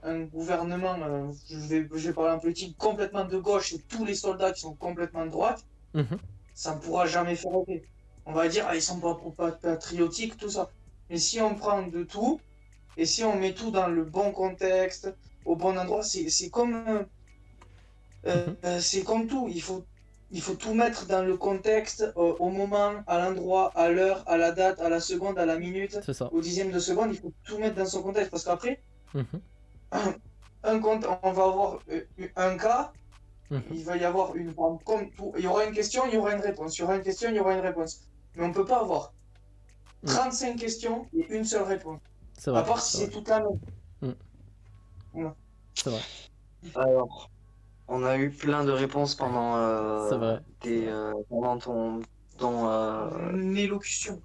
je vais parler en politique, complètement de gauche et tous les soldats qui sont complètement de droite, ça ne pourra jamais faire effet. On va dire, ils sont pas patriotiques, tout ça. Mais si on prend de tout, et si on met tout dans le bon contexte, au bon endroit, c'est comme tout. Il faut tout mettre dans le contexte, au moment, à l'endroit, à l'heure, à la date, à la seconde, à la minute, au dixième de seconde. Il faut tout mettre dans son contexte. Parce qu'après, on va avoir un cas, il va y avoir il y aura une question, il y aura une réponse. Il y aura une question, il y aura une réponse. Mais on ne peut pas avoir 35 questions et une seule réponse. Vrai, à part si c'est toute la même. C'est vrai. Alors, on a eu plein de réponses pendant ton élocution.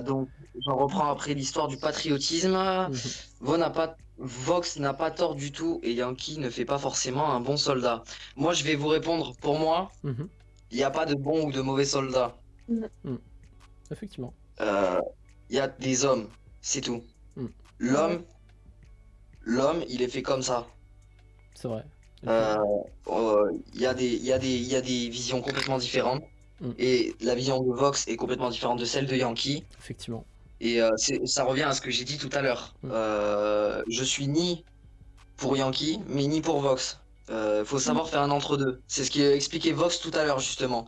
Donc, j'en reprends après l'histoire du patriotisme. Vox n'a pas tort du tout et Yankee ne fait pas forcément un bon soldat. Moi, je vais vous répondre. Pour moi, il n'y a pas de bon ou de mauvais soldats. Effectivement. Il y a des hommes, c'est tout. L'homme, il est fait comme ça. C'est vrai. Il y a des visions complètement différentes. Et la vision de Vox est complètement différente de celle de Yankee. Effectivement. Et ça revient à ce que j'ai dit tout à l'heure. Je suis ni pour Yankee, mais ni pour Vox. Faut savoir faire un entre-deux. C'est ce qui expliquait Vox tout à l'heure, justement.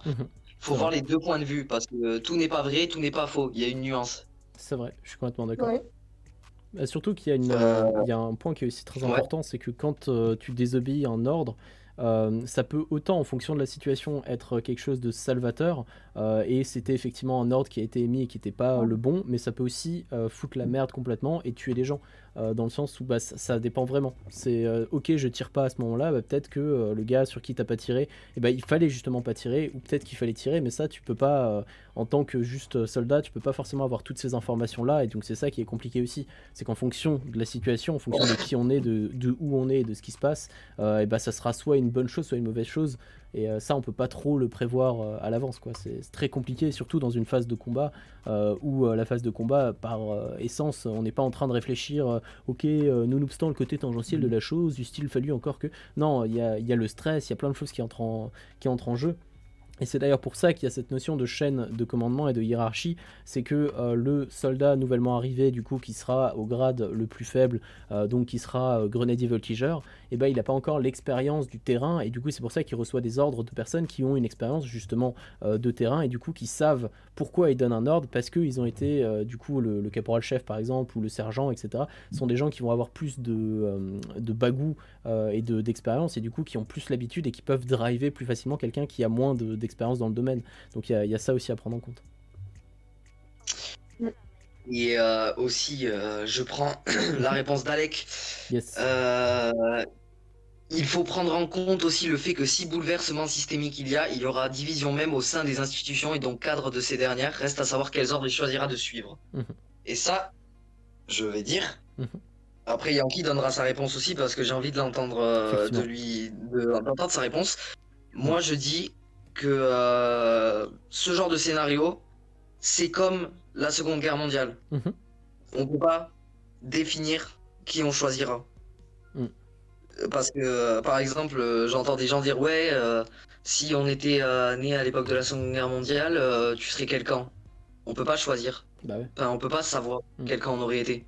Faut voir les deux points de vue, parce que tout n'est pas vrai, tout n'est pas faux. Il y a une nuance. C'est vrai, je suis complètement d'accord. Surtout qu'il y a un point qui est aussi très important, c'est que quand tu désobéis à un ordre, ça peut autant en fonction de la situation être quelque chose de salvateur, et c'était effectivement un ordre qui a été émis et qui n'était pas le bon, mais ça peut aussi foutre la merde complètement et tuer des gens, dans le sens où ça dépend vraiment. C'est ok, je tire pas à ce moment là, peut-être que le gars sur qui t'as pas tiré, il fallait justement pas tirer, ou peut-être qu'il fallait tirer, mais ça tu peux pas, en tant que juste soldat, tu peux pas forcément avoir toutes ces informations là, et donc c'est ça qui est compliqué aussi, c'est qu'en fonction de la situation, en fonction de qui on est, de où on est, de ce qui se passe, ça sera soit une bonne chose, soit une mauvaise chose, et ça on peut pas trop le prévoir à l'avance, quoi. C'est très compliqué, surtout dans une phase de combat où la phase de combat par essence, on n'est pas en train de réfléchir ok, nonobstant le côté tangentiel de la chose, eût-il fallu encore que... Non, il y a le stress, il y a plein de choses qui entrent en jeu. Et c'est d'ailleurs pour ça qu'il y a cette notion de chaîne de commandement et de hiérarchie, c'est que le soldat nouvellement arrivé, du coup, qui sera au grade le plus faible, donc qui sera grenadier voltigeur, il n'a pas encore l'expérience du terrain, et du coup c'est pour ça qu'il reçoit des ordres de personnes qui ont une expérience justement de terrain, et du coup qui savent pourquoi ils donnent un ordre, parce qu'ils ont été, du coup, le caporal-chef par exemple, ou le sergent, etc., sont des gens qui vont avoir plus de bagou et d'expérience, et du coup qui ont plus l'habitude et qui peuvent driver plus facilement quelqu'un qui a moins d'expérience dans le domaine. Donc il y a ça aussi à prendre en compte. Et aussi, je prends la réponse d'Alec. Yes. Il faut prendre en compte aussi le fait que si bouleversement systémique il y aura division même au sein des institutions et donc cadre de ces dernières. Reste à savoir quels ordres il choisira de suivre. Et ça, je vais dire. Après, Yankee donnera sa réponse aussi parce que j'ai envie de l'entendre, d'entendre sa réponse. Moi, je dis que ce genre de scénario, c'est comme la Seconde Guerre mondiale. On ne peut pas définir qui on choisira. Parce que, par exemple, j'entends des gens dire ouais, si on était né à l'époque de la Seconde Guerre mondiale, tu serais quel camp? On peut pas choisir. Enfin, on peut pas savoir quel camp on aurait été.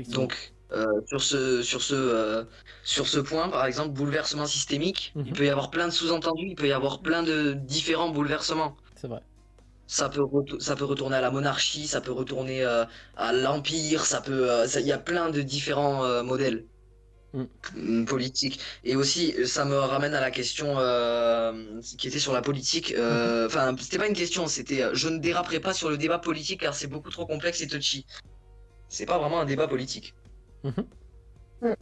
Donc, sur ce point, par exemple, bouleversement systémique, il peut y avoir plein de sous-entendus, il peut y avoir plein de différents bouleversements. C'est vrai. ça peut retourner à la monarchie, ça peut retourner à l'empire, il y a plein de différents modèles politiques. Et aussi, ça me ramène à la question qui était sur la politique. Enfin, c'était pas une question, c'était je ne déraperai pas sur le débat politique car c'est beaucoup trop complexe et touchy. C'est pas vraiment un débat politique.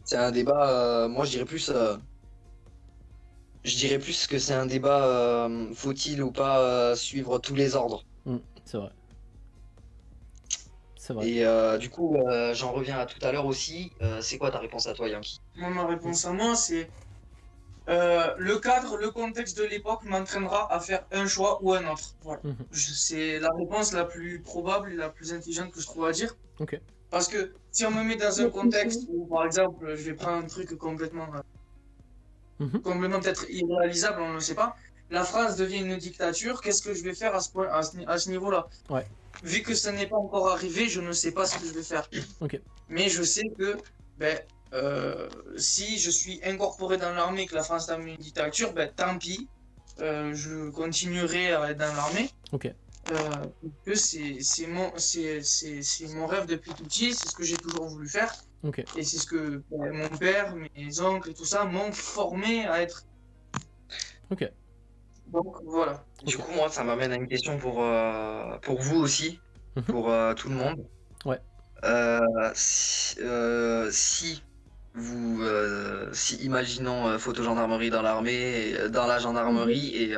C'est un débat, moi je dirais plus que c'est un débat, faut-il ou pas suivre tous les ordres. C'est vrai. C'est vrai. Et du coup, j'en reviens à tout à l'heure aussi. C'est quoi ta réponse à toi, Yankee? Moi, ma réponse à moi, c'est le cadre, le contexte de l'époque m'entraînera à faire un choix ou un autre. Voilà. C'est la réponse la plus probable et la plus intelligente que je trouve à dire. Ok. Parce que si on me met dans un contexte où, par exemple, je vais prendre un truc complètement peut-être irréalisable, on ne le sait pas, la France devient une dictature, qu'est-ce que je vais faire à ce niveau-là? Ouais. Vu que ça n'est pas encore arrivé, je ne sais pas ce que je vais faire. Ok. Mais je sais que si je suis incorporé dans l'armée et que la France devient une dictature, tant pis, je continuerai à être dans l'armée. Ok. Que c'est mon rêve depuis tout petit, c'est ce que j'ai toujours voulu faire. Ok. Et c'est ce que mon père, mes oncles et tout ça m'ont formé à être. Ok. Donc voilà. Du coup, moi, ça m'amène à une question pour vous aussi, pour tout le monde. Ouais. Si vous, imaginons photo-gendarmerie dans l'armée, dans la gendarmerie et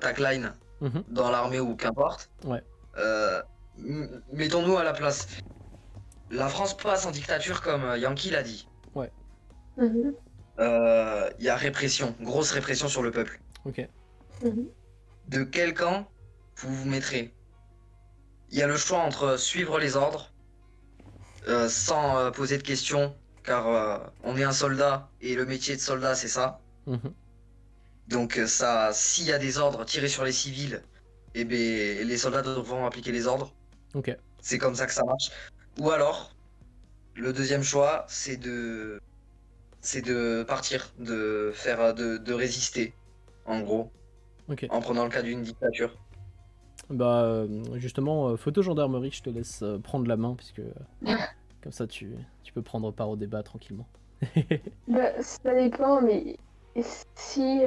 tagline dans l'armée ou qu'importe. Ouais. Mettons-nous à la place. La France passe en dictature comme Yankee l'a dit. Ouais. Il y a répression, grosse répression sur le peuple. Ok. De quel camp vous vous mettrez? Il y a le choix entre suivre les ordres sans poser de questions, car on est un soldat et le métier de soldat c'est ça. Donc ça, s'il y a des ordres tirés sur les civils, et les soldats devront appliquer les ordres. Ok. C'est comme ça que ça marche. Ou alors, le deuxième choix, c'est de partir, de résister, en gros, en prenant le cas d'une dictature. Bah justement, photo-gendarmerie, je te laisse prendre la main, puisque comme ça tu peux prendre part au débat tranquillement. Ça dépend, mais si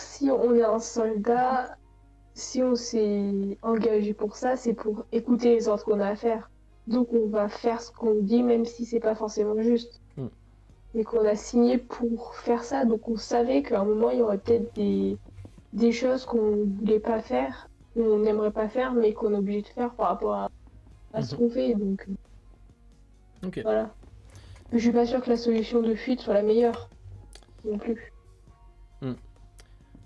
si on est un soldat, si on s'est engagé pour ça, c'est pour écouter les ordres qu'on a à faire. Donc on va faire ce qu'on dit, même si c'est pas forcément juste. Et qu'on a signé pour faire ça, donc on savait qu'à un moment il y aurait peut-être des choses qu'on voulait pas faire, qu'on n'aimerait pas faire, mais qu'on est obligé de faire par rapport à ce qu'on fait. Donc voilà. Je suis pas sûre que la solution de fuite soit la meilleure non plus.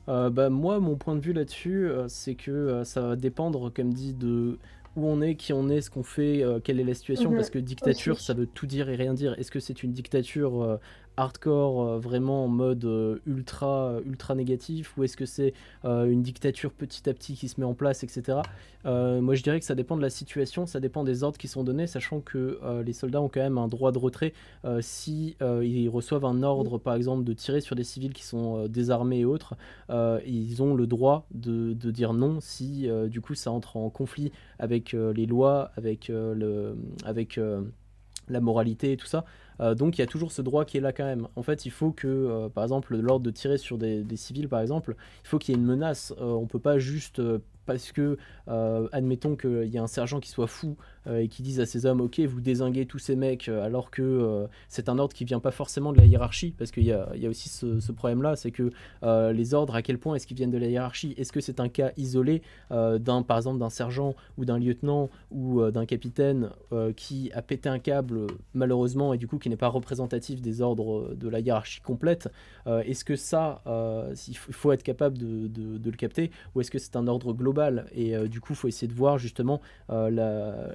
Moi, mon point de vue là-dessus, c'est que ça va dépendre, comme dit, de où on est, qui on est, ce qu'on fait, quelle est la situation, parce que dictature, ça veut tout dire et rien dire. Est-ce que c'est une dictature hardcore, vraiment en mode ultra négatif, ou est-ce que c'est une dictature petit à petit qui se met en place, etc. Moi, je dirais que ça dépend de la situation, ça dépend des ordres qui sont donnés, sachant que les soldats ont quand même un droit de retrait si ils reçoivent un ordre, par exemple, de tirer sur des civils qui sont désarmés et autres. Ils ont le droit de dire non si du coup ça entre en conflit avec les lois, avec la moralité et tout ça. Donc il y a toujours ce droit qui est là quand même. En fait, il faut que, par exemple, l'ordre de tirer sur des civils, par exemple, il faut qu'il y ait une menace. On peut pas juste parce que, admettons qu'il y a un sergent qui soit fou et qui dise à ses hommes, ok, vous dézinguez tous ces mecs, alors que c'est un ordre qui vient pas forcément de la hiérarchie, parce qu'il y a aussi ce problème-là, c'est que les ordres, à quel point est-ce qu'ils viennent de la hiérarchie? Est-ce que c'est un cas isolé par exemple, d'un sergent ou d'un lieutenant ou d'un capitaine qui a pété un câble, malheureusement, et du coup qui n'est pas représentatif des ordres de la hiérarchie complète? Est-ce que ça, il faut être capable de le capter, ou est-ce que c'est un ordre global? Et du coup, il faut essayer de voir justement la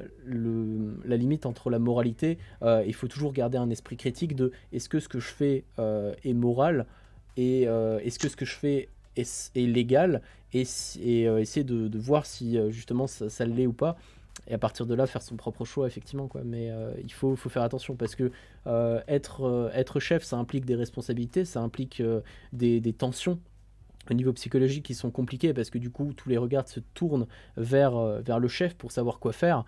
limite entre la moralité. Il faut toujours garder un esprit critique de est-ce que ce que je fais est moral, et est-ce que ce que je fais est légal, et essayer de voir si justement ça l'est ou pas, et à partir de là faire son propre choix, effectivement, quoi. Mais il faut faire attention, parce que être chef, ça implique des responsabilités, ça implique des tensions. au niveau psychologique qui sont compliqués parce que du coup tous les regards se tournent vers le chef pour savoir quoi faire,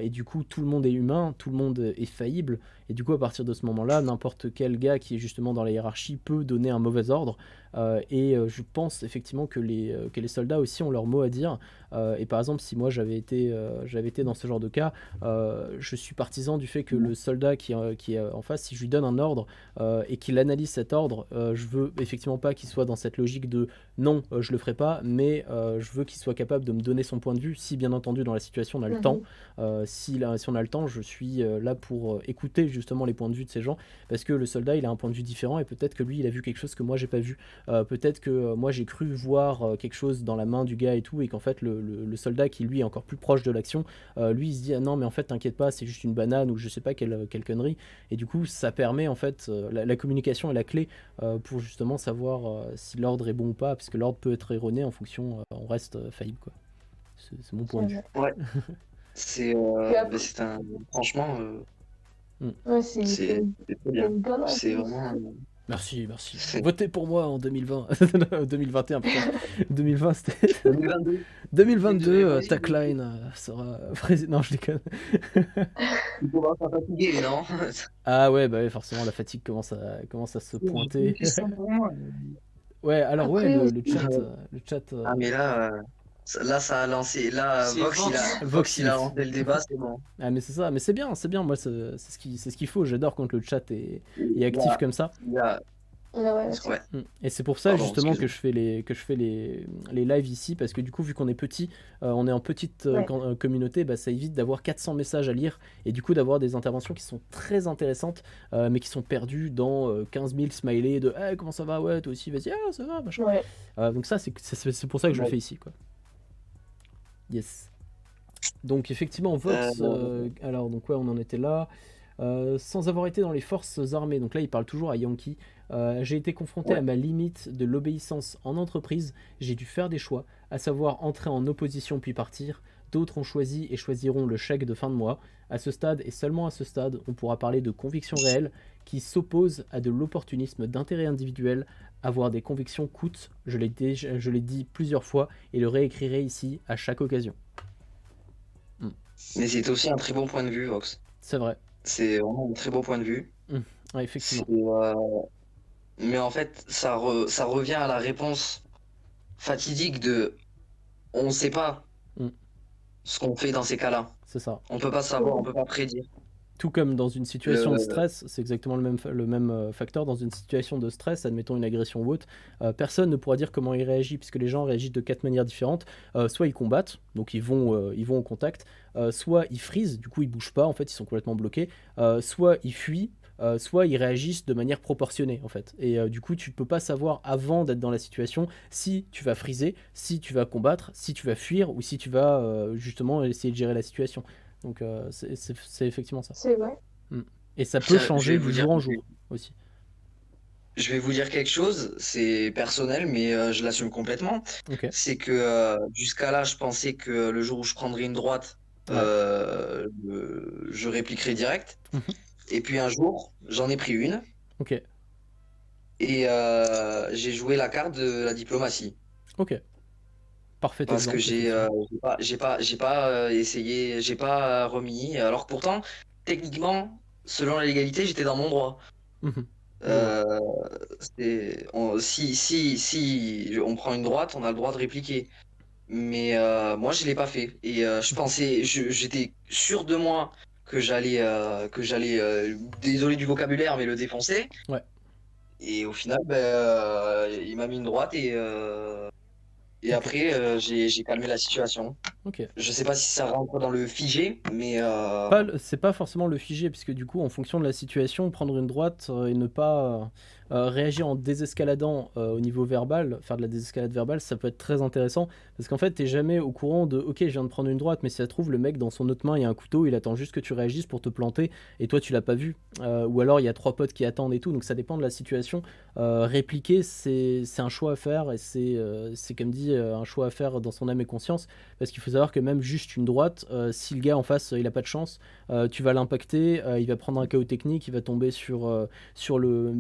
et du coup tout le monde est humain, tout le monde est faillible, et du coup à partir de ce moment-là n'importe quel gars qui est justement dans la hiérarchie peut donner un mauvais ordre, je pense effectivement que les soldats aussi ont leur mot à dire, et par exemple si moi j'avais été dans ce genre de cas, je suis partisan du fait que le soldat qui est en face, si je lui donne un ordre et qu'il analyse cet ordre, je veux effectivement pas qu'il soit dans cette logique de non, je le ferai pas, mais je veux qu'il soit capable de me donner son point de vue, si bien entendu dans la situation on a le temps. Si on a le temps, je suis là pour écouter justement les points de vue de ces gens, parce que le soldat il a un point de vue différent, et peut-être que lui il a vu quelque chose que moi j'ai pas vu. Peut-être que moi j'ai cru voir quelque chose dans la main du gars et tout, et qu'en fait le soldat qui lui est encore plus proche de l'action, lui il se dit ah non mais en fait t'inquiète pas, c'est juste une banane ou je sais pas quelle connerie, et du coup ça permet en fait la communication est la clé pour justement savoir si l'ordre est bon ou pas, parce que l'ordre peut être erroné en fonction, on reste faillible quoi. C'est mon point de vue. Ouais. C'est franchement, Ouais, c'est c'est très bien. une bonne C'est réponse. vraiment. Merci. C'est Votez pour moi en 2020. 2021, putain. 2020, c'était 2022. 2022, tagline sera président. Non, je déconne. Il faut pas fatiguer, non? Ah ouais, bah ouais, forcément, la fatigue commence à se pointer. Pour moi. Ouais, alors ouais, Après, le chat. Ah, mais là, ça a lancé. Là, C'est Vox, Vox, il a lancé le débat, c'est bon. Ah mais c'est ça, mais c'est bien. Moi c'est ce qu'il faut. J'adore quand le chat est Il actif a- comme ça. il a- ouais, Ouais. Et c'est pour ça Pardon, justement que excuse-moi. je fais les lives ici, parce que du coup vu qu'on est petit, on est en petite Ouais. communauté, bah, ça évite d'avoir 400 messages à lire, et du coup d'avoir des interventions qui sont très intéressantes, mais qui sont perdues dans 15 000 smileys de hey, comment ça va, ouais toi aussi vas-y, ah, ça va machin. Ouais. Donc ça c'est pour ça que je le Ouais. fais ici quoi. Yes. Donc effectivement Vox, alors donc ouais on en était là. Sans avoir été dans les forces armées, donc là il parle toujours à Yankee, j'ai été confronté Ouais. à ma limite de l'obéissance en entreprise, j'ai dû faire des choix, à savoir entrer en opposition puis partir, d'autres ont choisi et choisiront le chèque de fin de mois, à ce stade et seulement à ce stade, on pourra parler de convictions réelles qui s'opposent à de l'opportunisme d'intérêt individuel, avoir des convictions coûte, je l'ai dit plusieurs fois et le réécrirai ici à chaque occasion. Mais c'est aussi un très bon point de vue, Vox. C'est vrai. C'est vraiment un très beau point de vue. Ouais, effectivement. Mais en fait, ça revient à la réponse fatidique de on ne sait pas ce qu'on fait dans ces cas-là. C'est ça. On peut pas savoir, on peut pas prédire. Tout comme dans une situation de stress, c'est exactement le même facteur. Dans une situation de stress, admettons une agression ou autre, personne ne pourra dire comment il réagit, puisque les gens réagissent de 4 manières différentes. Soit ils combattent, donc ils vont au contact, soit ils freeze, du coup ils bougent pas, en fait ils sont complètement bloqués, soit ils fuient, soit ils réagissent de manière proportionnée en fait. Et du coup tu peux pas savoir avant d'être dans la situation si tu vas freezer, si tu vas combattre, si tu vas fuir, ou si tu vas justement essayer de gérer la situation. Donc c'est effectivement ça. C'est vrai. Et ça peut changer du jour en jour aussi. Je vais vous dire quelque chose, c'est personnel, mais je l'assume complètement. Okay. C'est que jusqu'à là, je pensais que le jour où je prendrais une droite, je répliquerais direct. Et puis un jour, j'en ai pris une. Ok. Et j'ai joué la carte de la diplomatie. Ok. Parfait. Parce que j'ai pas essayé, j'ai pas remis. Alors que pourtant, techniquement, selon la légalité, j'étais dans mon droit. Si on prend une droite, on a le droit de répliquer. Mais moi, je l'ai pas fait. Et j'étais sûr de moi que j'allais, désolé du vocabulaire, mais le défoncer. Ouais. Et au final, il m'a mis une droite et après, j'ai calmé la situation. Ok. Je sais pas si ça rentre dans le figé, mais c'est pas forcément le figé, puisque du coup, en fonction de la situation, prendre une droite et ne pas réagir en désescaladant au niveau verbal, faire de la désescalade verbale, ça peut être très intéressant, parce qu'en fait, t'es jamais au courant de ok, je viens de prendre une droite, mais si ça se trouve, le mec dans son autre main, il y a un couteau, il attend juste que tu réagisses pour te planter, et toi, tu l'as pas vu. Ou alors, il y a 3 potes qui attendent et tout, donc ça dépend de la situation. Répliquer, c'est un choix à faire, et c'est comme dit, un choix à faire dans son âme et conscience, parce qu'il faut savoir que même juste une droite, si le gars en face, il a pas de chance, tu vas l'impacter, il va prendre un KO technique, il va tomber sur le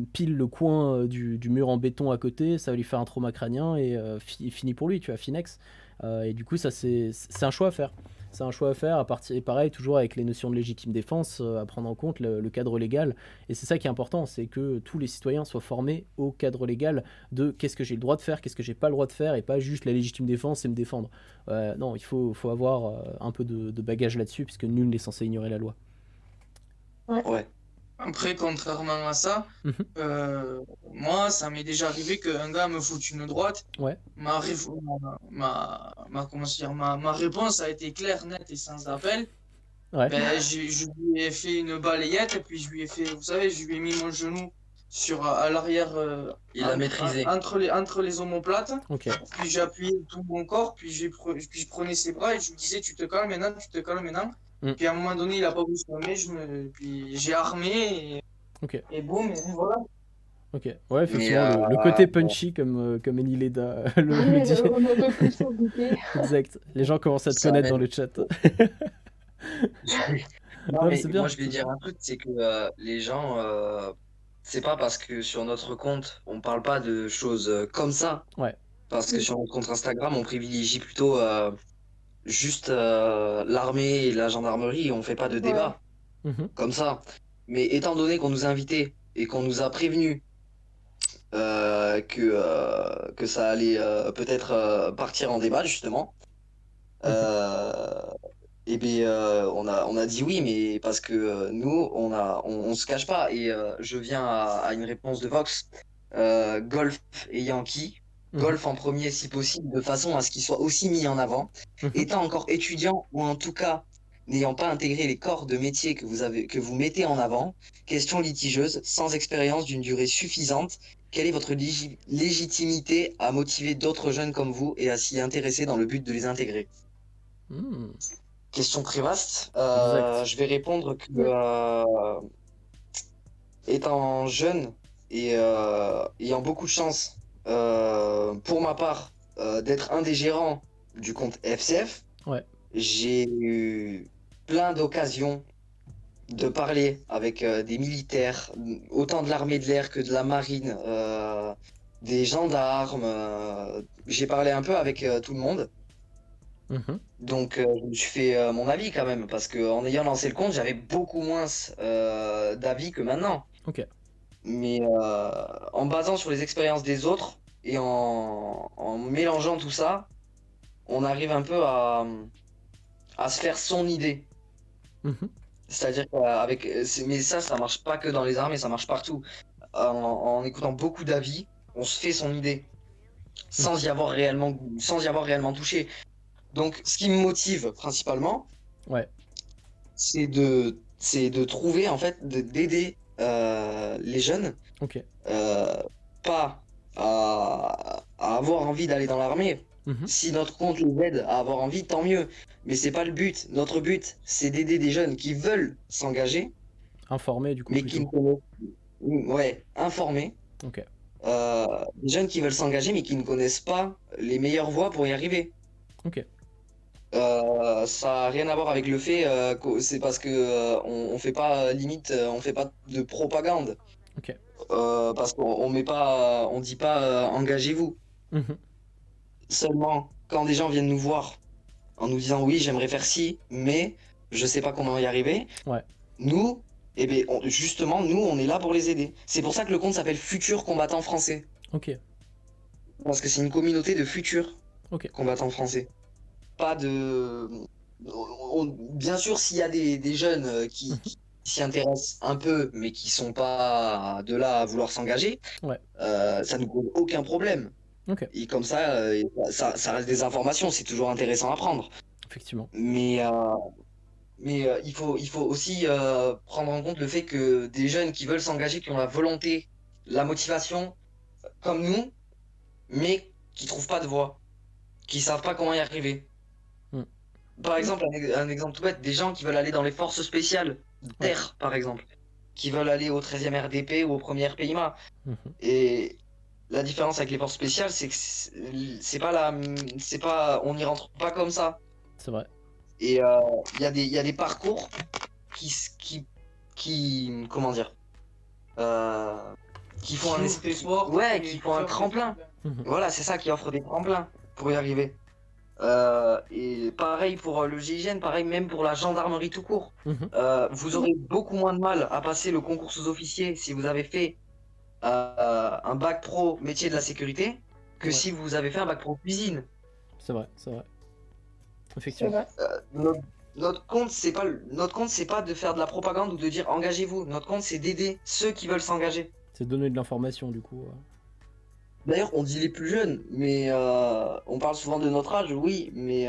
coin du mur en béton à côté, ça va lui faire un trauma crânien et fini pour lui, tu vois, Finex. Et du coup, ça c'est un choix à faire. C'est un choix à faire, et pareil, toujours avec les notions de légitime défense, à prendre en compte le cadre légal. Et c'est ça qui est important, c'est que tous les citoyens soient formés au cadre légal de qu'est-ce que j'ai le droit de faire, qu'est-ce que j'ai pas le droit de faire, et pas juste la légitime défense et me défendre. Non, il faut avoir un peu de bagage là-dessus, puisque nul n'est censé ignorer la loi. Ouais. Après, contrairement à ça, moi, ça m'est déjà arrivé qu'un gars me foute une droite. Ouais. Ma réponse a été claire, nette et sans appel. Ouais. Ben, je lui ai fait une balayette et puis je lui ai fait, vous savez, je lui ai mis mon genou à l'arrière, Il a maîtrisé. entre les omoplates. Ok. Puis j'ai appuyé tout mon corps, puis je prenais ses bras et je lui disais, tu te calmes maintenant, tu te calmes maintenant. Puis à un moment donné, il a pas voulu se calmer, puis j'ai armé et boum, et voilà. Ok, ouais, effectivement, le côté punchy, comme Enileda le dit. On ne peut plus s'en douter. Exact, les gens commencent à te connaître dans le chat. Non, Ouais, mais c'est bien. moi je vais dire un truc, c'est que les gens, c'est pas parce que sur notre compte on parle pas de choses comme ça, Ouais. parce que sur notre compte Instagram on privilégie plutôt juste l'armée et la gendarmerie et on fait pas de débat comme ça. Mais étant donné qu'on nous a invités et qu'on nous a prévenus que ça allait peut-être partir en débat justement, et bien on a dit oui, mais parce que nous on se cache pas et je viens à une réponse de Vox, Golf et Yankee. Golf en premier si possible, de façon à ce qu'il soit aussi mis en avant. Étant encore étudiant ou en tout cas n'ayant pas intégré les corps de métier que vous mettez en avant, question litigieuse, sans expérience d'une durée suffisante, quelle est votre légitimité à motiver d'autres jeunes comme vous et à s'y intéresser dans le but de les intégrer? Question très vaste. Je vais répondre que étant jeune et ayant beaucoup de chance, pour ma part, d'être un des gérants du compte FCF, j'ai eu plein d'occasions de parler avec des militaires, autant de l'armée de l'air que de la marine, des gendarmes. J'ai parlé un peu avec tout le monde. Donc je me suis fait mon avis quand même, parce qu'en ayant lancé le compte, j'avais beaucoup moins d'avis que maintenant. Mais en basant sur les expériences des autres et en mélangeant tout ça, on arrive un peu à se faire son idée. C'est-à-dire mais ça marche pas que dans les armées, ça marche partout. En écoutant beaucoup d'avis, on se fait son idée sans y avoir réellement touché. Donc, ce qui me motive principalement, c'est de trouver, en fait, d'aider les jeunes, pas à avoir envie d'aller dans l'armée. Si notre compte les aide à avoir envie, tant mieux. Mais c'est pas le but. Notre but, c'est d'aider des jeunes qui veulent s'engager. Informés, du coup. Mais qui ne connaissent... Ouais, informés. Des jeunes qui veulent s'engager, mais qui ne connaissent pas les meilleures voies pour y arriver. Ça n'a rien à voir avec le fait que c'est parce que on fait pas on fait pas de propagande. Parce qu'on met pas, on dit pas engagez-vous. Seulement quand des gens viennent nous voir en nous disant oui j'aimerais faire ci mais je sais pas comment y arriver. Nous, justement nous on est là pour les aider. C'est pour ça que le compte s'appelle Futurs Combattants Français. Parce que c'est une communauté de futurs combattants français. Pas de... Bien sûr, s'il y a des jeunes qui s'y intéressent un peu, mais qui sont pas de là à vouloir s'engager, ça nous pose aucun problème. Et comme ça, ça reste des informations, c'est toujours intéressant à prendre. Effectivement. Mais il faut aussi prendre en compte le fait que des jeunes qui veulent s'engager, qui ont la volonté, la motivation, comme nous, mais qui trouvent pas de voie, qui savent pas comment y arriver. Par exemple, un exemple tout bête, des gens qui veulent aller dans les forces spéciales de terre, par exemple, qui veulent aller au 13e RDP ou au 1er RPIMA. Et la différence avec les forces spéciales, c'est que on n'y rentre pas comme ça. C'est vrai. Et il y a des parcours qui comment dire, qui font un Qui sport, ouais, qui font un tremplin. Mhm. Voilà, c'est ça qui offre des tremplins pour y arriver. Et pareil pour le GIGN, pareil même pour la gendarmerie tout court. Mhm. Vous aurez beaucoup moins de mal à passer le concours sous-officier si vous avez fait un bac pro métier de la sécurité que Ouais. si vous avez fait un bac pro cuisine. C'est vrai, c'est vrai. C'est Effectivement. vrai. Notre compte, c'est pas de faire de la propagande ou de dire engagez-vous. Notre compte, c'est d'aider ceux qui veulent s'engager. C'est donner de l'information du coup. D'ailleurs, on dit les plus jeunes, mais on parle souvent de notre âge, oui, mais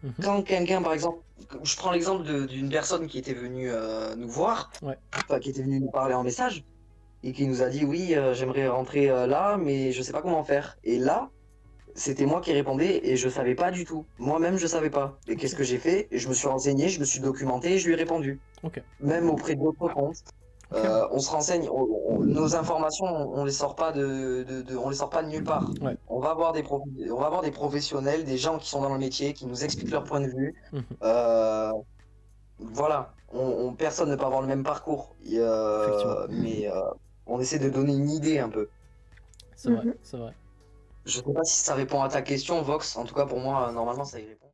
Mhm. quand quelqu'un, par exemple, je prends l'exemple d'une personne qui était venue nous voir, Ouais. enfin, qui était venue nous parler en message, et qui nous a dit oui, j'aimerais rentrer là, mais je sais pas comment faire. Et là, c'était moi qui répondais et je savais pas du tout. Moi-même, je savais pas. Et qu'est-ce que j'ai fait? Je me suis renseigné, je me suis documenté et je lui ai répondu. Ok. Même auprès d'autres comptes. Ok. On se renseigne, nos informations, on les sort pas on les sort pas de nulle part. Ouais. On va avoir on va avoir des professionnels, des gens qui sont dans le métier, qui nous expliquent leur point de vue. Mhm. Voilà, personne ne peut avoir le même parcours, Effectivement. mais on essaie de donner une idée un peu. C'est vrai, Mhm. c'est vrai. Je sais pas si ça répond à ta question, Vox. En tout cas, pour moi, normalement, ça y répond.